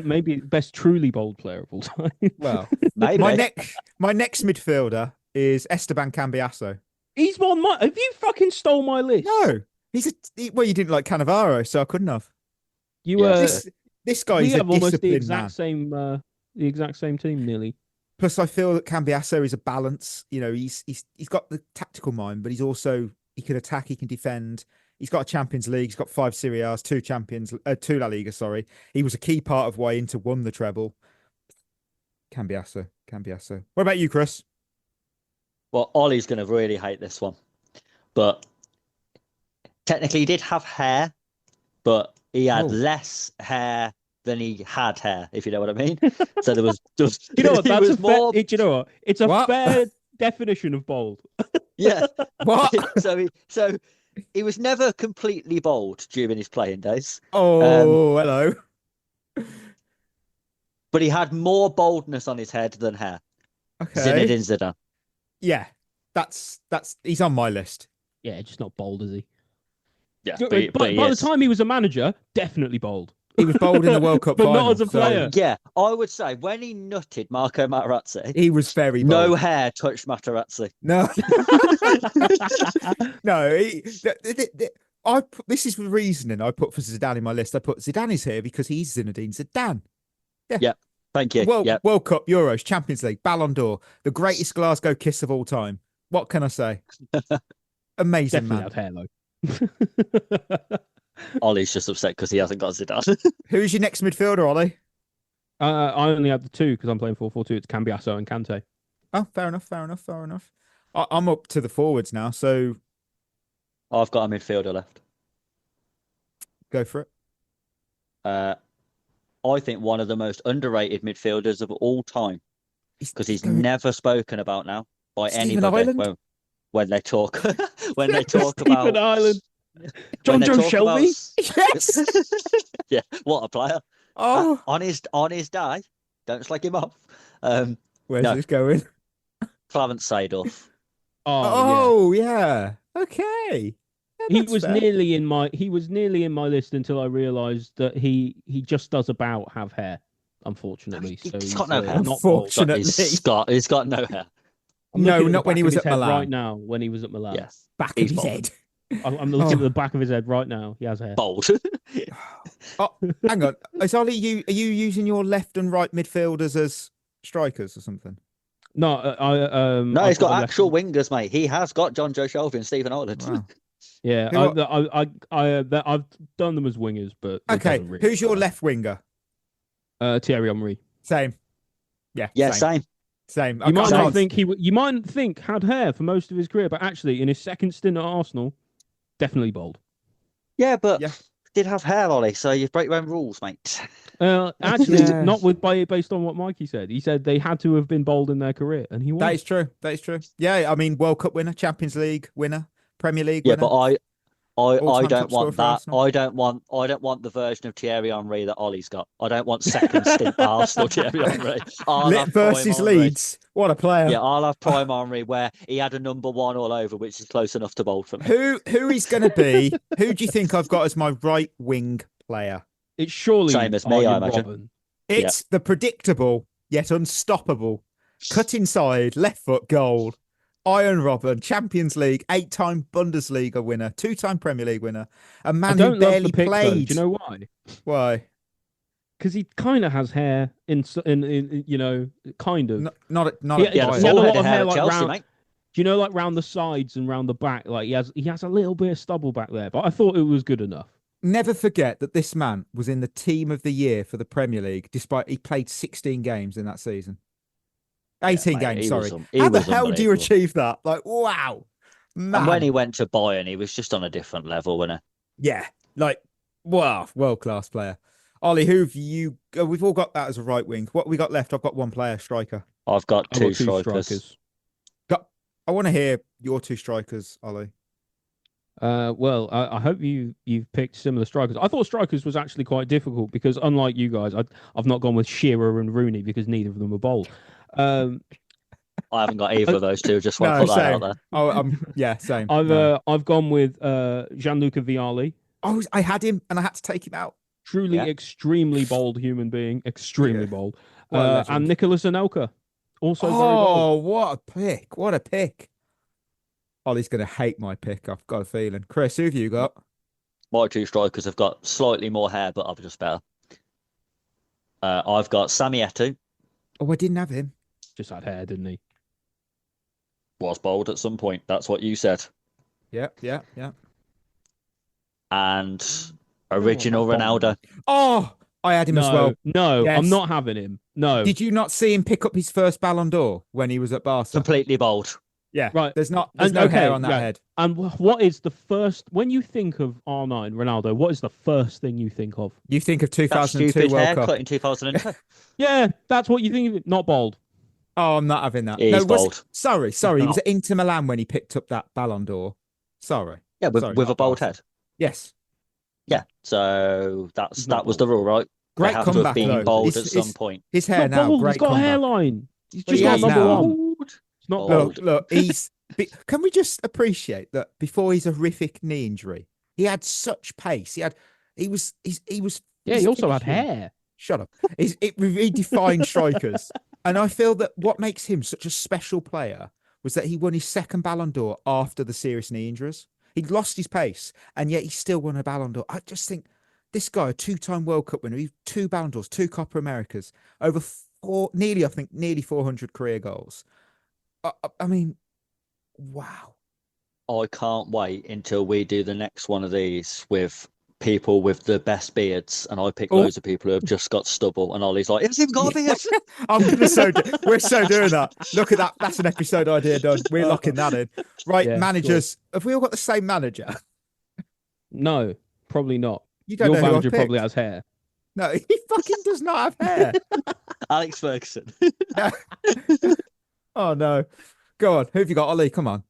maybe best truly bold player of all time. Well, maybe. My next midfielder is Esteban Cambiasso. He's on my. Have you fucking stole my list? No, well, you didn't like Cannavaro, so I couldn't have. You this guy we is have a almost the disciplined exact same team nearly. Plus, I feel that Cambiasso is a balance. You know, he's got the tactical mind, but he can attack, he can defend. He's got a Champions League. He's got 5 Serie A's, 2 La Liga. Sorry, he was a key part of why Inter won the treble. Cambiasso. What about you, Chris? Well, Ollie's going to really hate this one, but technically he did have hair, but he had less hair than he had hair, if you know what I mean. So there was just you know what? That's you know what? It's a fair definition of bold. Yeah. What? So he was never completely bold during his playing days. Oh, hello. But he had more boldness on his head than hair. Okay. Zinedine Zidane. Yeah, that's he's on my list. Yeah, just not bold, is he? Yeah, but by the time he was a manager, definitely bold. He was bold in the World Cup but final, not as a player. So, yeah, I would say when he nutted Marco Materazzi, he was very bold. No hair touched Materazzi. No, no. This is the reasoning I put for Zidane in my list. I put Zidane is here because he's Zinedine Zidane. Yeah. Thank you. World Cup, Euros, Champions League, Ballon d'Or, the greatest Glasgow kiss of all time. What can I say? Amazing Definitely man. Have hair, though. Ollie's just upset because he hasn't got Zidane. Who's your next midfielder, Ollie? I only have the 2 because I'm playing 4-4-2. It's Cambiasso and Kante. Oh, fair enough. I'm up to the forwards now, so I've got a midfielder left. Go for it. I think one of the most underrated midfielders of all time, because he's never spoken about now by anybody when they talk when they talk about Ireland. John Joe Shelby. Yes. Yeah, what a player. Oh, on his day, don't slag him off. Where's this going? Clarence Seedorf. Oh yeah. Okay. He was nearly in my list until I realised that he just does about have hair, unfortunately. He's got no hair. Unfortunately, he's got no hair. No, not when he was at Milan. Right now, when he was at Milan. Yes, back of his head. I'm looking at the back of his head right now. He has hair. Bold. Oh, hang on. Is Ollie, are you using your left and right midfielders as strikers or something? No, no, he's got actual wingers, mate. He has got John Joe Shelby and Stephen Ireland. Wow. Yeah, I've done them as wingers, but okay. Really who's your left winger? Thierry Henry. Same. Yeah, same. Same. You might not think you might think had hair for most of his career, but actually, in his second stint at Arsenal, definitely bald. Yeah, but did have hair, Ollie. So you break your own rules, mate. Actually, not based on what Mikey said. He said they had to have been bald in their career, and he was. That is true. That is true. Yeah, I mean, World Cup winner, Champions League winner, Premier League Yeah, winner. but I don't want that. Arsenal. I don't want the version of Thierry Henry that Ollie's got. I don't want second stint Arsenal Thierry Henry. Lit versus Leeds. What a player. Yeah, I'll have prime Henry where he had a number 1 all over, which is close enough to bold for me. Who he's going to be? Who do you think I've got as my right wing player? It's surely same as me, I imagine. Robin. It's the predictable yet unstoppable cut inside left foot goal. Iron Robin, Champions League, 8-time Bundesliga winner, 2-time Premier League winner, a man who barely played. Though. Do you know why? Why? Because he kind of has hair in kind of. Not he had a lot of hair like Chelsea, round. mate. Do you know, like round the sides and round the back? Like he has a little bit of stubble back there, but I thought it was good enough. Never forget that this man was in the team of the year for the Premier League, despite he played 16 games in that season. 18 games, sorry. How the hell do you achieve that? Like, wow. Man. And when he went to Bayern, he was just on a different level, wasn't he? Yeah. Like, wow, world-class player. Ollie, who've you... we've all got that as a right wing. What have we got left? I've got one player, striker. I've got two strikers. I want to hear your 2 strikers, Ollie. Well, I hope you've picked similar strikers. I thought strikers was actually quite difficult because, unlike you guys, I've not gone with Shearer and Rooney because neither of them are bold. I haven't got either of those two. Just want to put that out there. Oh, same. I've gone with Gianluca Vialli. Oh, I had him and I had to take him out. Truly extremely bold human being, extremely bold. And Nicolas Anelka, also very bold. Oh, what a pick! What a pick! Ollie's going to hate my pick. I've got a feeling. Chris, who have you got? My 2 strikers have got slightly more hair, but I'm just better. I've got Sami Eto'o. Oh, I didn't have him. Just had hair, didn't he? Was bold at some point. That's what you said. Yeah. And original Ronaldo. Oh, I had him as well. No, yes. I'm not having him. No. Did you not see him pick up his first Ballon d'Or when he was at Barca? Completely bold. Yeah, right. There's no hair on that head. And what is the first, when you think of R9 Ronaldo, what is the first thing you think of? You think of 2002 stupid World Cup. haircut in 2002. Yeah, that's what you think of it. Not bold. Oh, I'm not having that. He's bold. Sorry. He was at Inter Milan when he picked up that Ballon d'Or. Sorry. Yeah, with a bold head. Yes. Yeah, so that was the rule, right? Great they have comeback, to have been though. bold at some point. His hair now, bold. great He's got comeback. a hairline. He's just got number one. It's not bold. Look, he's... Can we just appreciate that before his horrific knee injury, he had such pace. He also had hair. Shut up. It redefined strikers. And I feel that what makes him such a special player was that he won his second Ballon d'Or after the serious knee injuries. He'd lost his pace, and yet he still won a Ballon d'Or. I just think this guy, a 2-time World Cup winner, 2 Ballon d'Ors, 2 Copa Americas, over nearly 400 career goals. I mean, wow. I can't wait until we do the next one of these with people with the best beards, and I pick loads of people who have just got stubble, and Ollie's like, "It's even got a beard." We're so doing that. Look at that. That's an episode idea done. We're locking that in. Right, managers. Cool. Have we all got the same manager? No, probably not. Your manager probably has hair. No, he fucking does not have hair. Alex Ferguson. Oh no. Go on. Who have you got, Ollie? Come on.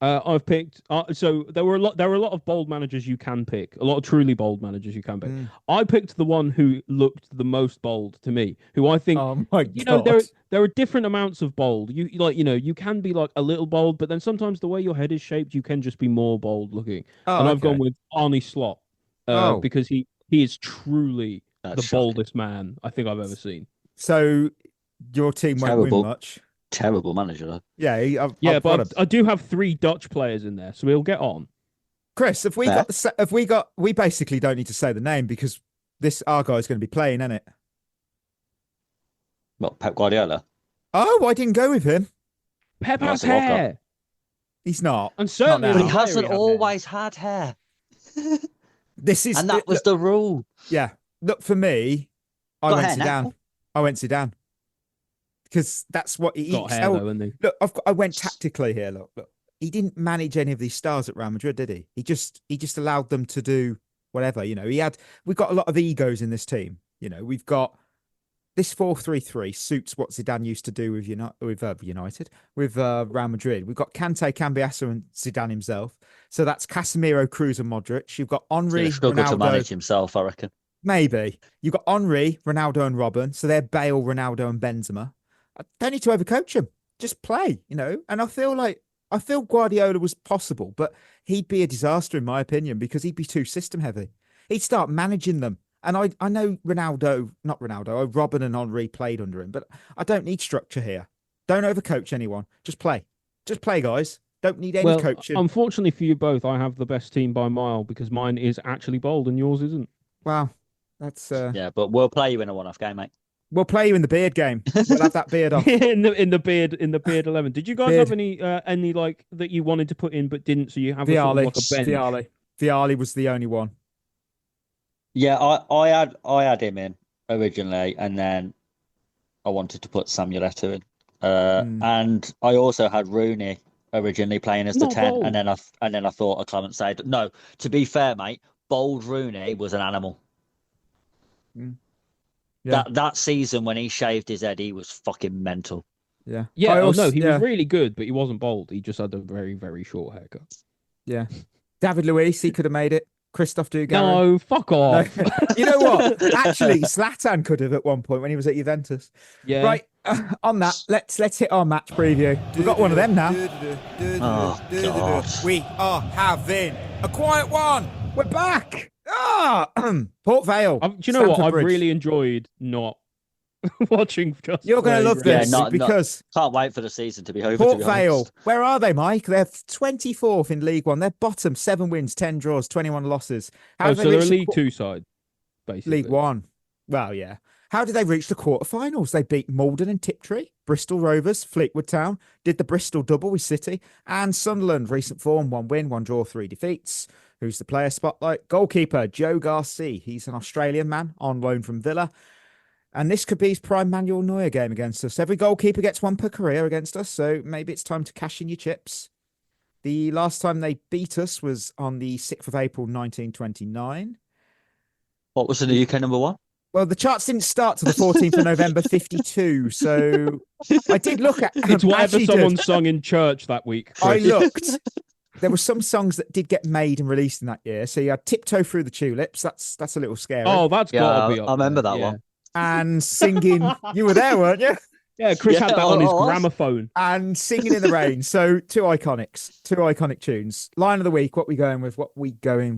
I've picked. So there were a lot of bold managers you can pick. A lot of truly bold managers you can pick. I picked the one who looked the most bold to me. Who I think. Oh my God. There are different amounts of bold. You can be like a little bold, but then sometimes the way your head is shaped, you can just be more bold looking. I've gone with Arne Slot because he is truly the boldest man I think I've ever seen. So your team won't win much. Terrible manager, though. Yeah, but I do have 3 Dutch players in there, so we'll get on. Chris, we basically don't need to say the name because our guy's going to be playing, isn't it? What, Pep Guardiola? Oh, I didn't go with him. Pep has hair. He's not. And certainly, but he hasn't always had hair. That was the rule. Yeah. Look, for me, I went Zidane. because that's what he Got hair, though, isn't he? Look, I went tactically here. Look, he didn't manage any of these stars at Real Madrid, did he? He just allowed them to do whatever. We've got a lot of egos in this team. We've got this 4-3-3 suits what Zidane used to do with Real Madrid. We've got Kante, Cambiasso, and Zidane himself. So that's Casemiro, Cruz, and Modric. You've got Henry, Ronaldo to manage himself, I reckon. Maybe. You've got Henry, Ronaldo, and Robben. So they're Bale, Ronaldo, and Benzema. I don't need to overcoach him. Just play, And I feel Guardiola was possible, but he'd be a disaster in my opinion because he'd be too system heavy. He'd start managing them. And I know Robben and Henry played under him, but I don't need structure here. Don't overcoach anyone. Just play. Just play, guys. Don't need any coaching. Unfortunately for you both, I have the best team by a mile because mine is actually bold and yours isn't. Wow. That's Yeah, but we'll play you in a one-off game, mate. We'll play you in the beard game. We'll have that beard off. in the beard 11. Did you guys have any like that you wanted to put in but didn't? So you have Viali. like a bench? Viali was the only one. Yeah, I had him in originally, and then I wanted to put Samuel Eto'o in, and I also had Rooney originally playing as the 10, bold. and then I thought of Clement said no. To be fair, mate, bold Rooney was an animal. Yeah. That season when he shaved his head, he was fucking mental. Yeah, he was really good, but he wasn't bold. He just had a very, very short haircut. Yeah, David Luiz, he could have made it. Christoph Dugarry. No, fuck off. No. You know what? Actually, Zlatan could have at one point when he was at Juventus. Yeah. Right. On that, let's hit our match preview. We've got one of them now. Oh God. We are having a quiet one. We're back. Port Vale. Do you know what? I've Bridge. really enjoyed not watching. You're going to love this because can't wait for the season to be over. Port Vale, where are they, Mike? They're 24th in League One. They're bottom, 7 wins, 10 draws, 21 losses. So they're a League Two side, basically. League One. Well, yeah. How did they reach the quarterfinals? They beat Malden and Tiptree, Bristol Rovers, Fleetwood Town, did the Bristol double with City, and Sunderland. Recent form: 1 win, 1 draw, 3 defeats. Who's the player spotlight? Goalkeeper Joe Garcia. He's an Australian man on loan from Villa. And this could be his prime Manuel Neuer game against us. Every goalkeeper gets 1 per career against us, so maybe it's time to cash in your chips. The last time they beat us was on the 6th of April, 1929. What was the UK number 1? Well, the charts didn't start till the 14th of November, 52. So I did look at... It's whatever someone sung in church that week, Chris. I looked. There were some songs that did get made and released in that year. So you had Tiptoe Through the Tulips. That's a little scary. Oh, that's got to be up I remember that one. And singing... You were there, weren't you? Yeah, Chris had that on his gramophone. And Singing in the Rain. So two iconic tunes. Line of the week, what we going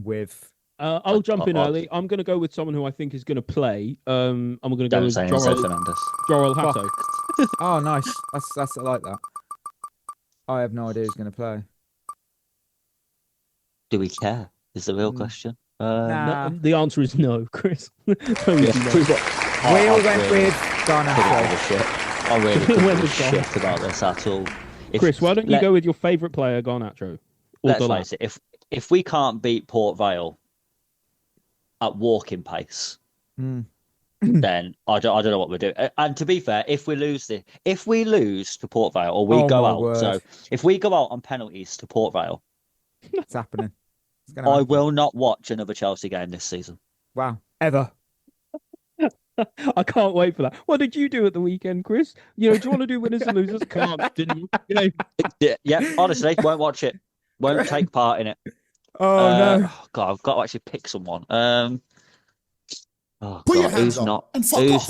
with? I'll jump in early. I'm going to go with someone who I think is going to play. I'm going to go with Fernandez. Jorel Hato. Oh, nice. That's I like that. I have no idea who's going to play. Do we care? Is the real question. Nah. No, the answer is no, Chris. We all went with Garnacho. I really couldn't give a shit about this at all. Chris, why don't you go with your favourite player, Garnacho? Let's face it. If we can't beat Port Vale at walking pace, then I don't know what we're doing. And to be fair, if we lose to Port Vale, or we go out, so if we go out on penalties to Port Vale, it's happening. I will not watch another Chelsea game this season. Wow, ever. I can't wait for that. What did you do at the weekend, Chris? Do you want to do winners and losers? Can't, didn't you? Yeah, honestly, won't watch it. Won't take part in it. Oh no! God, I've got to actually pick someone. Put your hands up and fuck off.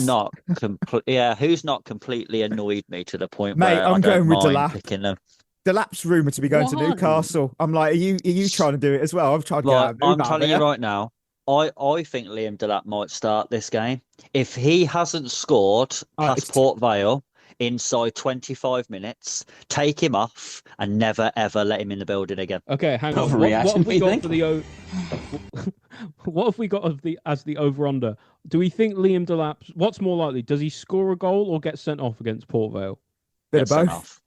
Who's not completely annoyed me to the point Mate, where I'm I don't going with mind picking them. Delap's rumoured to be going to Newcastle. I'm like, are you trying to do it as well? I've tried to get out of I'm telling you right now, I think Liam Delap might start this game. If he hasn't scored past Port Vale inside 25 minutes, take him off and never, ever let him in the building again. Okay, hang on. What have we got for the... What have we got as the over-under? Do we think Liam Delap... What's more likely? Does he score a goal or get sent off against Port Vale? Bit of both.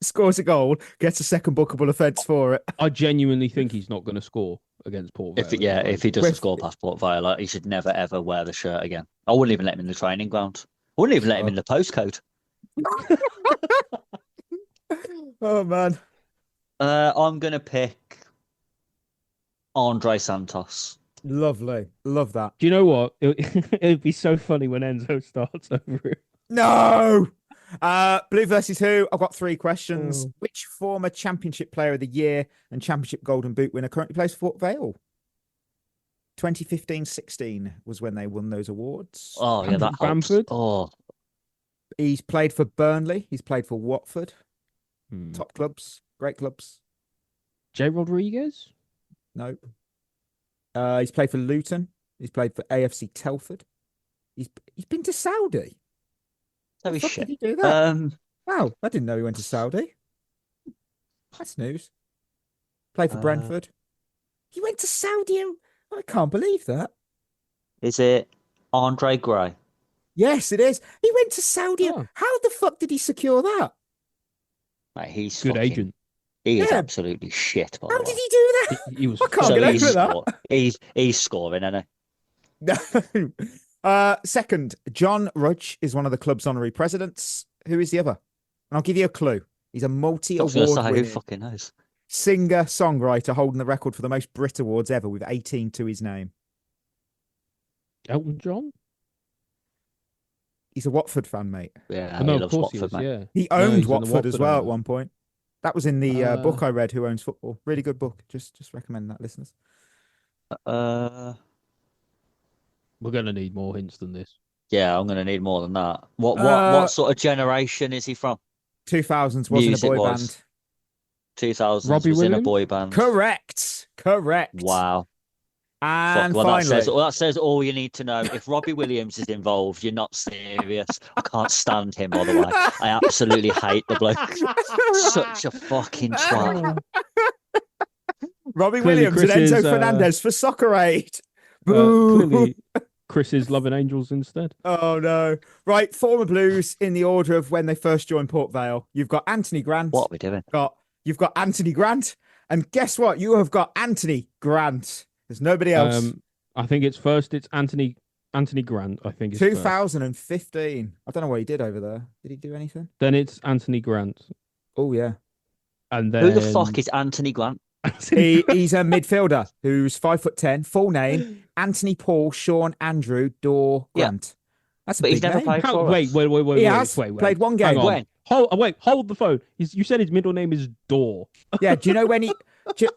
Scores a goal, gets a second bookable offence for it. I genuinely think he's not going to score against Port Vale. If he doesn't score past Port Vale, he should never ever wear the shirt again. I wouldn't even let him in the training ground. Wouldn't even let him in the postcode. Oh man. I'm gonna pick Andre Santos. Lovely. Love that. Do you know what? It'd be so funny when Enzo starts over it. No. Blue versus who? I've got 3 questions. Which former Championship Player of the Year and Championship Golden Boot winner currently plays for Vale? 2015-16 was when they won those awards. Oh, yeah, that Bamford. Oh, He's played for Burnley. He's played for Watford. Top clubs. Great clubs. Jay Rodriguez? No. He's played for Luton. He's played for AFC Telford. He's been to Saudi. Holy How shit. did he do that? Wow, I didn't know he went to Saudi. That's news. Played for Brentford. He went to Saudi. I can't believe that. Is it Andre Gray? Yes, it is. He went to Saudi. Oh. How the fuck did he secure that? Mate, he's Good agent. He is absolutely shit. By How the did way. he do that? He was I can't get over that. He's scoring, isn't he? Second, John Rudge is one of the club's honorary presidents. Who is the other? And I'll give you a clue. He's a multi-award Who winning fucking knows? singer-songwriter holding the record for the most Brit Awards ever with 18 to his name. Elton John? He's a Watford fan, mate. Yeah, No, he of loves course Watford, he is, mate. yeah. He owned he's in the Watford as Watford well at owner. one point. That was in the book I read, Who Owns Football. Really good book. Just recommend that, listeners. We're going to need more hints than this. Yeah, I'm going to need more than that. What sort of generation is he from? 2000s wasn't a boy band. 2000s Robbie was in a Williams? boy band. Correct. Wow. And Well, finally, that says all you need to know. If Robbie Williams is involved, you're not serious. I can't stand him, by the way. I absolutely hate the bloke. Such a fucking twat. Robbie Clearly Williams and Chris Enzo is, Fernandez for Soccer Aid. Boo. Clearly, Chris is loving Angels instead. Oh no! Right, former Blues in the order of when they first joined Port Vale. You've got Anthony Grant. What are we doing? You've got Anthony Grant, and guess what? You have got Anthony Grant. There's nobody else. I think it's Anthony Grant. I think it's 2015. I don't know what he did over there. Did he do anything? Then it's Anthony Grant. Oh yeah. And then Who the fuck is Anthony Grant? He's a midfielder who's 5'10", full name Anthony Paul Sean Andrew Dorr Grant. That's a But big he's never name. played for us. Wait. He has played one game. Hang on. When? Hold the phone. You said his middle name is Dorr. Yeah, do you know when he? Do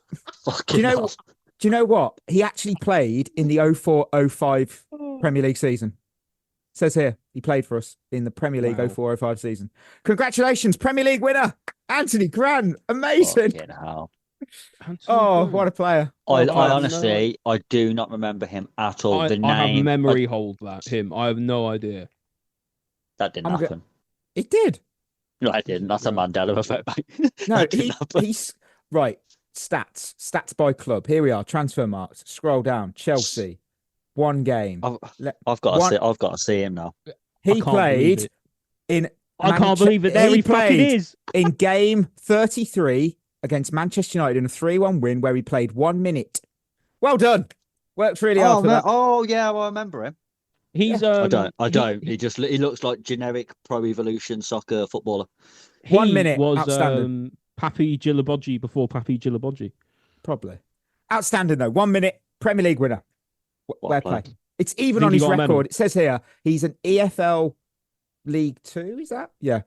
Fucking you know? hell. Do you know what? He actually played in the 04-05 Premier League season. It says here he played for us in the Premier League 04-05 season. Congratulations, Premier League winner Anthony Grant. Amazing. Fucking hell. Oh, what a player. I honestly, I do not remember him at all. I The name. have memory hold that him. I have no idea. That didn't happen. It did. No, I didn't. That's a Mandela effect, mate. No, That didn't happen. he's right. Stats by club. Here we are. Transfer marks. Scroll down. Chelsea, one game. I've got to see him now. He played in. I can't believe it. There he fucking is. In game 33 against Manchester United in a 3-1 win, where he played 1 minute. Well done. Worked really hard for that. Oh yeah, well, I remember him. He's I don't. He looks like generic Pro Evolution soccer footballer. 1 minute. Was outstanding. Papi Gilabodji before Papi Gilabodji. Probably. Outstanding though. 1 minute Premier League winner. Where play? It's even Think on he his got a medal? record. It says here he's an EFL League 2, is that? Yeah.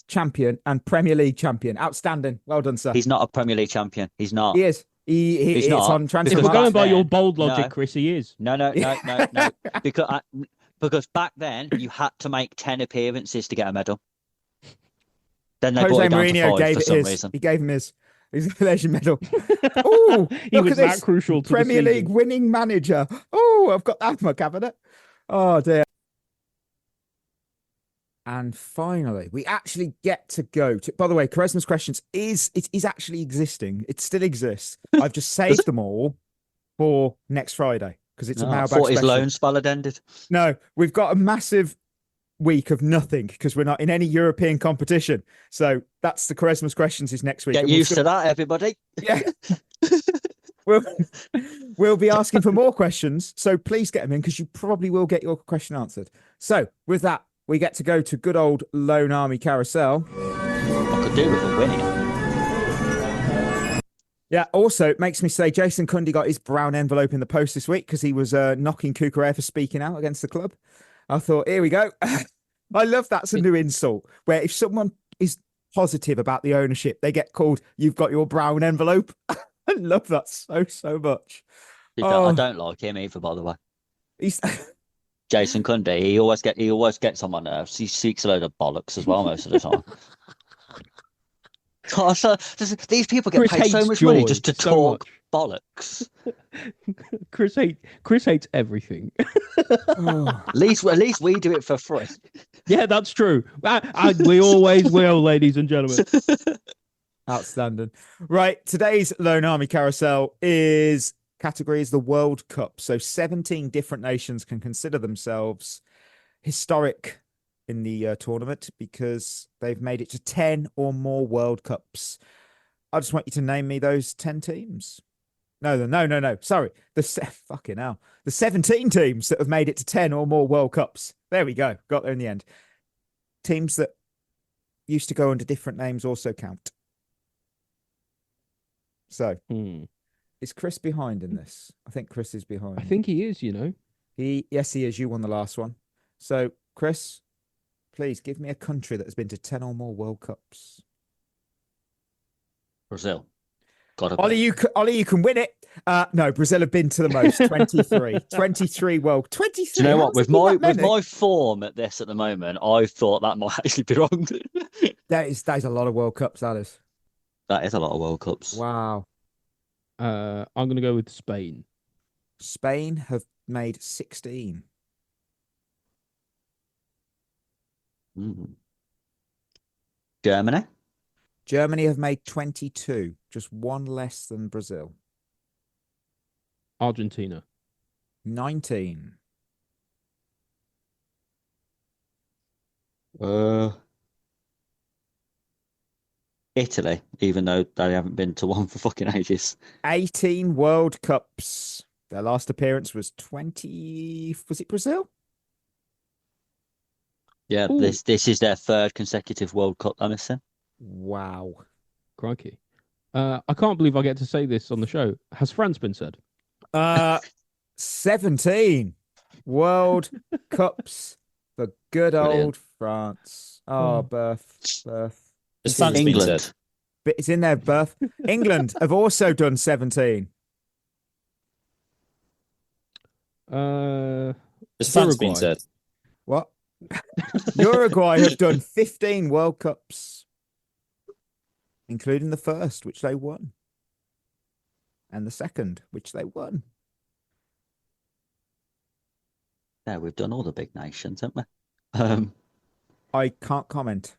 Champion and Premier League champion. Outstanding. Well done, sir. He's not a Premier League champion. He's not. He is. He's not. on transfer. If we're going by then, your bold logic, no. Chris, he is. No. Because back then you had to make 10 appearances to get a medal. Then they brought Jose it down to Mourinho 5 gave for it some his. reason. He gave him his. There's your medal. Oh, He was that crucial to Premier the League season. winning manager. Oh, I've got that in my cabinet. Oh dear. And finally, we actually get to go to. By the way, Charisma's questions is actually existing. It still exists. I've just saved them all for next Friday because it's a I mailbag thought his special. loan spell had ended. No, we've got a massive week of nothing because we're not in any European competition. So that's the Charisma's questions is next week. Get And we'll used still- to that, everybody. Yeah. We'll be asking for more questions. So please get them in because you probably will get your question answered. So with that, we get to go to good old Lone Army Carousel. I could do with a winning. Yeah, also, it makes me say Jason Cundy got his brown envelope in the post this week because he was knocking Cucurella for speaking out against the club. I thought, here we go. I love that's a new insult where if someone is positive about the ownership, they get called, you've got your brown envelope. I love that so much. I don't like him either, by the way. He's Jason Cundy, he always gets on my nerves. He speaks a load of bollocks as well most of the time. God, these people get paid so much money just to talk bollocks. Chris hates everything. At least we do it for free. Yeah, that's true. We always will, ladies and gentlemen. Outstanding. Right, today's Lone Army Carousel is category is the World Cup. So 17 different nations can consider themselves historic in the tournament because they've made it to 10 or more World Cups. I just want you to name me those 10 teams. No. Sorry. Fucking hell. The 17 teams that have made it to 10 or more World Cups. There we go. Got there in the end. Teams that used to go under different names also count. So, is Chris behind in this? I think Chris is behind. I think he is, Yes, he is. You won the last one. So, Chris, please give me a country that has been to 10 or more World Cups. Brazil. Ollie, you can win it. No, Brazil have been to the most, 23. 23 World. 23. Do you know what? With my form at this at the moment, I thought that might actually be wrong. That is a lot of World Cups, that is. That is a lot of World Cups. Wow. I'm going to go with Spain. Spain have made 16. Germany? Germany have made 22, just one less than Brazil. Argentina. 19. Italy, even though they haven't been to one for fucking ages. 18 World Cups. Their last appearance was 20. Was it Brazil? Yeah, this is their third consecutive World Cup they're missing. Wow. Crikey. I can't believe I get to say this on the show. Has France been said? 17 World Cups for good old France. Oh, birth. Has France been said? But it's in their birth. England have also done 17. Has France been said? What? Uruguay have done 15 World Cups, including the first, which they won, and the second, which they won. Yeah, we've done all the big nations, haven't we? I can't comment.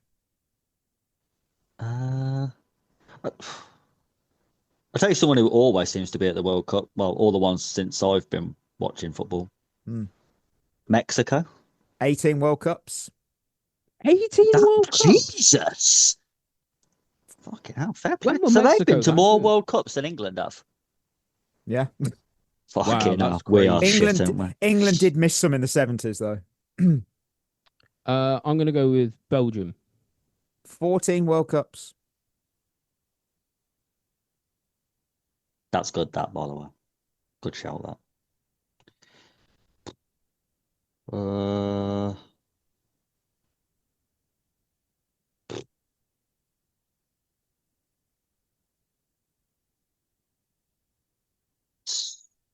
I'll tell you someone who always seems to be at the World Cup. Well, all the ones since I've been watching football. Mexico. 18 World Cups. 18 World Cups? Jesus! Fucking hell, fair play. So they've been to more World Cups than England have? Yeah. Fucking hell, we are shit, aren't we? England did miss some in the 70s, though. I'm going to go with Belgium. 14 World Cups. That's good, that, by the way. Good shout, that.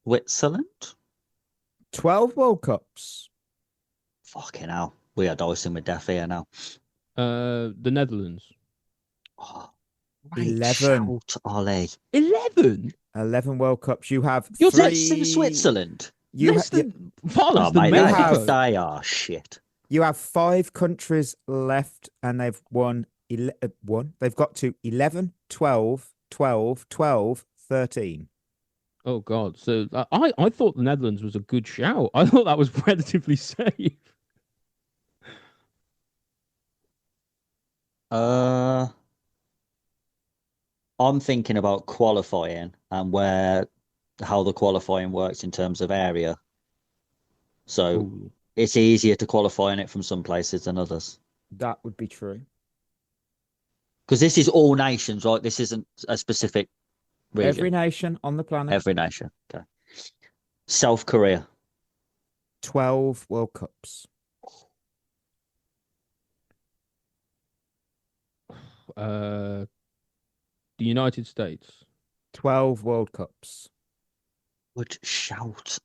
Switzerland? 12 World Cups. Fucking hell. We are dicing with death here now. The Netherlands. Oh, 11. Shout, Ollie. 11? 11 World Cups. You have You're three... less than Switzerland? Less than... Far Mate, Mexico. they are shit. You have 5 countries left, and they've won. They've got to 11, 12, 12, 12, 13. Oh, God. So I thought the Netherlands was a good shout. I thought that was relatively safe. I'm thinking about qualifying and how the qualifying works in terms of area. So it's easier to qualify in it from some places than others. That would be true. Because this is all nations, right? This isn't a specific region. Every nation on the planet. Every nation. Okay. South Korea. 12 World Cups. The United States. 12 World Cups. Would shout.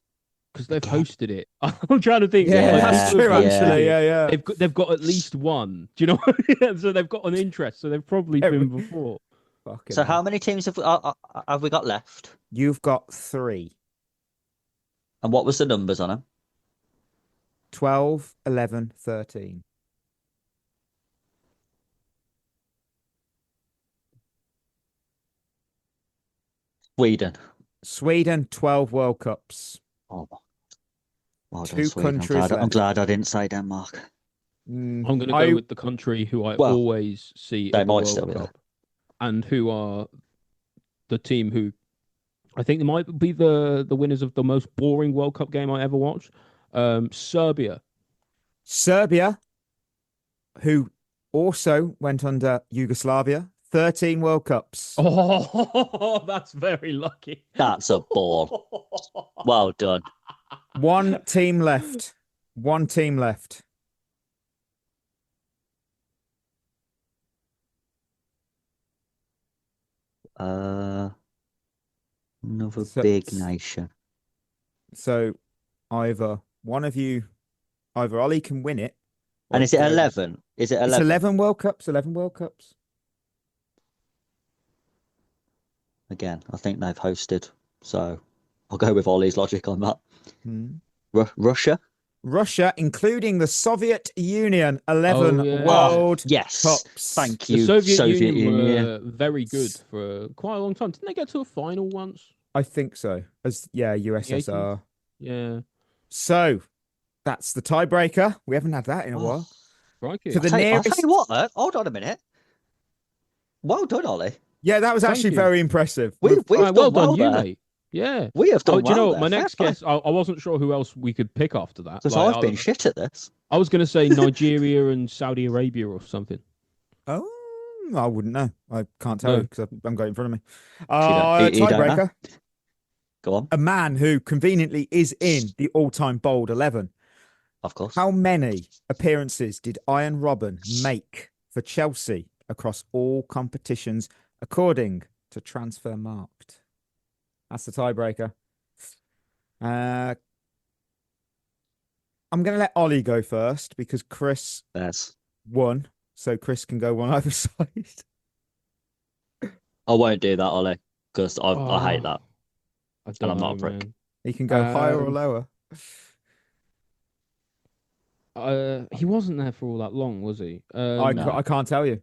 Because they've hosted it. I'm trying to think. Yeah, that's true, actually. Yeah. They've got at least one. Do you know what I mean? So they've got an interest. So they've probably been before. So how many teams have we got left? You've got 3. And what was the numbers on them? 12, 11, 13. Sweden, 12 World Cups. Oh, well done, 2 Sweden. countries I'm glad I didn't say Denmark. I'm going to go with the country who I always see they at the might World still be Cup, there. and who are the team who I think they might be the winners of the most boring World Cup game I ever watched. Serbia. Serbia, who also went under Yugoslavia. 13 World Cups. Oh, that's very lucky. That's a ball. Well done. 1 team left. 1 team left. Another big nation. So either one of you, either Ollie can win it. And is it 11? Is it 11? It's 11 World Cups. 11 World Cups. Again, I think they've hosted. So I'll go with Ollie's logic on that. Russia? Russia, including the Soviet Union, 11 World Cups. Thank you, The Soviet Union were very good for quite a long time. Didn't they get to a final once? I think so. USSR. Yeah. So that's the tiebreaker. We haven't had that in a while. Crikey. To the I'll nearest... tell you what, hold on a minute. Well done, Ollie. Yeah, that was actually very impressive. We've done well done, you, there. mate. Yeah. We have done do you know well what? My there. next guess, I wasn't sure who else we could pick after that. Because I've been shit at this. I was going to say Nigeria and Saudi Arabia or something. Oh, I wouldn't know. I can't tell you because I've got it in front of me. You don't know? Tiebreaker. Go on. A man who conveniently is in the all-time bold 11. Of course. How many appearances did Iron Robben make for Chelsea across all competitions, according to Transfermarkt? That's the tiebreaker. I'm going to let Ollie go first because Chris won, so Chris can go one either side. I won't do that, Ollie, because I hate that. And I'm not a prick. Man. He can go higher or lower. He wasn't there for all that long, was he? I can't tell you.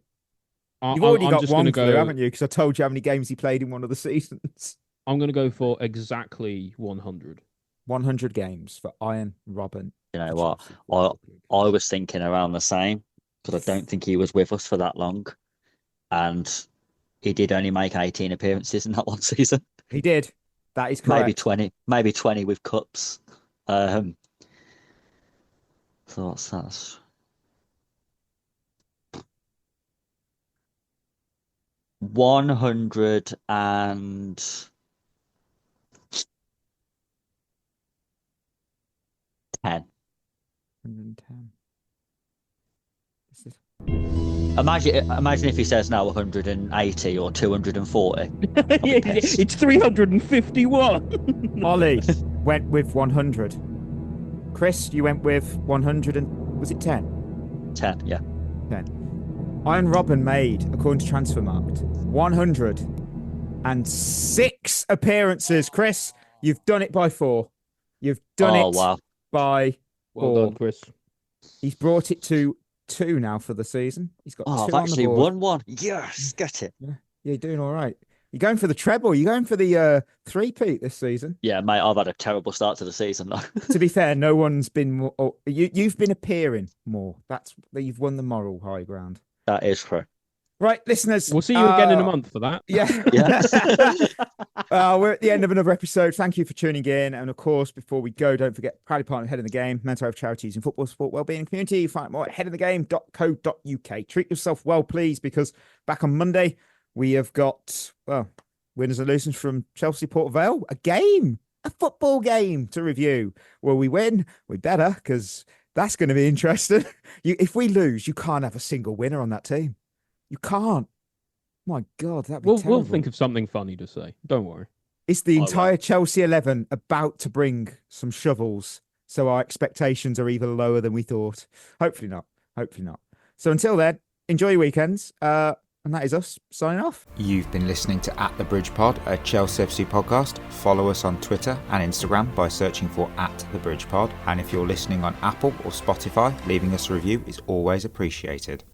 You've I'm already got just one gonna clue, go, haven't you? Because I told you how many games he played in one of the seasons. I'm going to go for exactly 100. 100 games for Iron Robben. You know what? I was thinking around the same because I don't think he was with us for that long. And he did only make 18 appearances in that one season. He did. That is correct. Maybe 20 with cups. So what's that? 110. 110. Imagine if he says now 180 or 240. It's 351. Ollie went with 100. Chris, you went with 100 and was it 10? 10, yeah. 10. Iron Robben made, according to Transfermarkt, 106 appearances. Chris, you've done it by 4. You've done it by 4. Well done, Chris. He's brought it to 2 now for the season. He's got 2 I've on actually the board. won one. Yes, get it. Yeah, you're doing all right. You're going for the treble. You're going for the 3-peat this season. Yeah, mate, I've had a terrible start to the season, though. To be fair, no one's been more... you've been appearing more. You've won the moral high ground. That is true. Right, listeners. We'll see you again in a month for that. Yeah. We're at the end of another episode. Thank you for tuning in. And of course, before we go, don't forget, proudly partner Head in the Game, mental health charities in football, sport, wellbeing, and community. You find more at headinthegame.co.uk. Treat yourself well, please, because back on Monday, we have got, winners and losers from Chelsea Port Vale. A football game to review. Will we win? We better, because that's going to be interesting. If we lose, you can't have a single winner on that team. You can't. My God, that'd be terrible. We'll think of something funny to say. Don't worry. It's the entire Chelsea 11 about to bring some shovels, so our expectations are even lower than we thought. Hopefully not. So until then, enjoy your weekends. And that is us signing off. You've been listening to At the Bridge Pod, a Chelsea FC podcast. Follow us on Twitter and Instagram by searching for At the Bridge Pod. And if you're listening on Apple or Spotify, leaving us a review is always appreciated.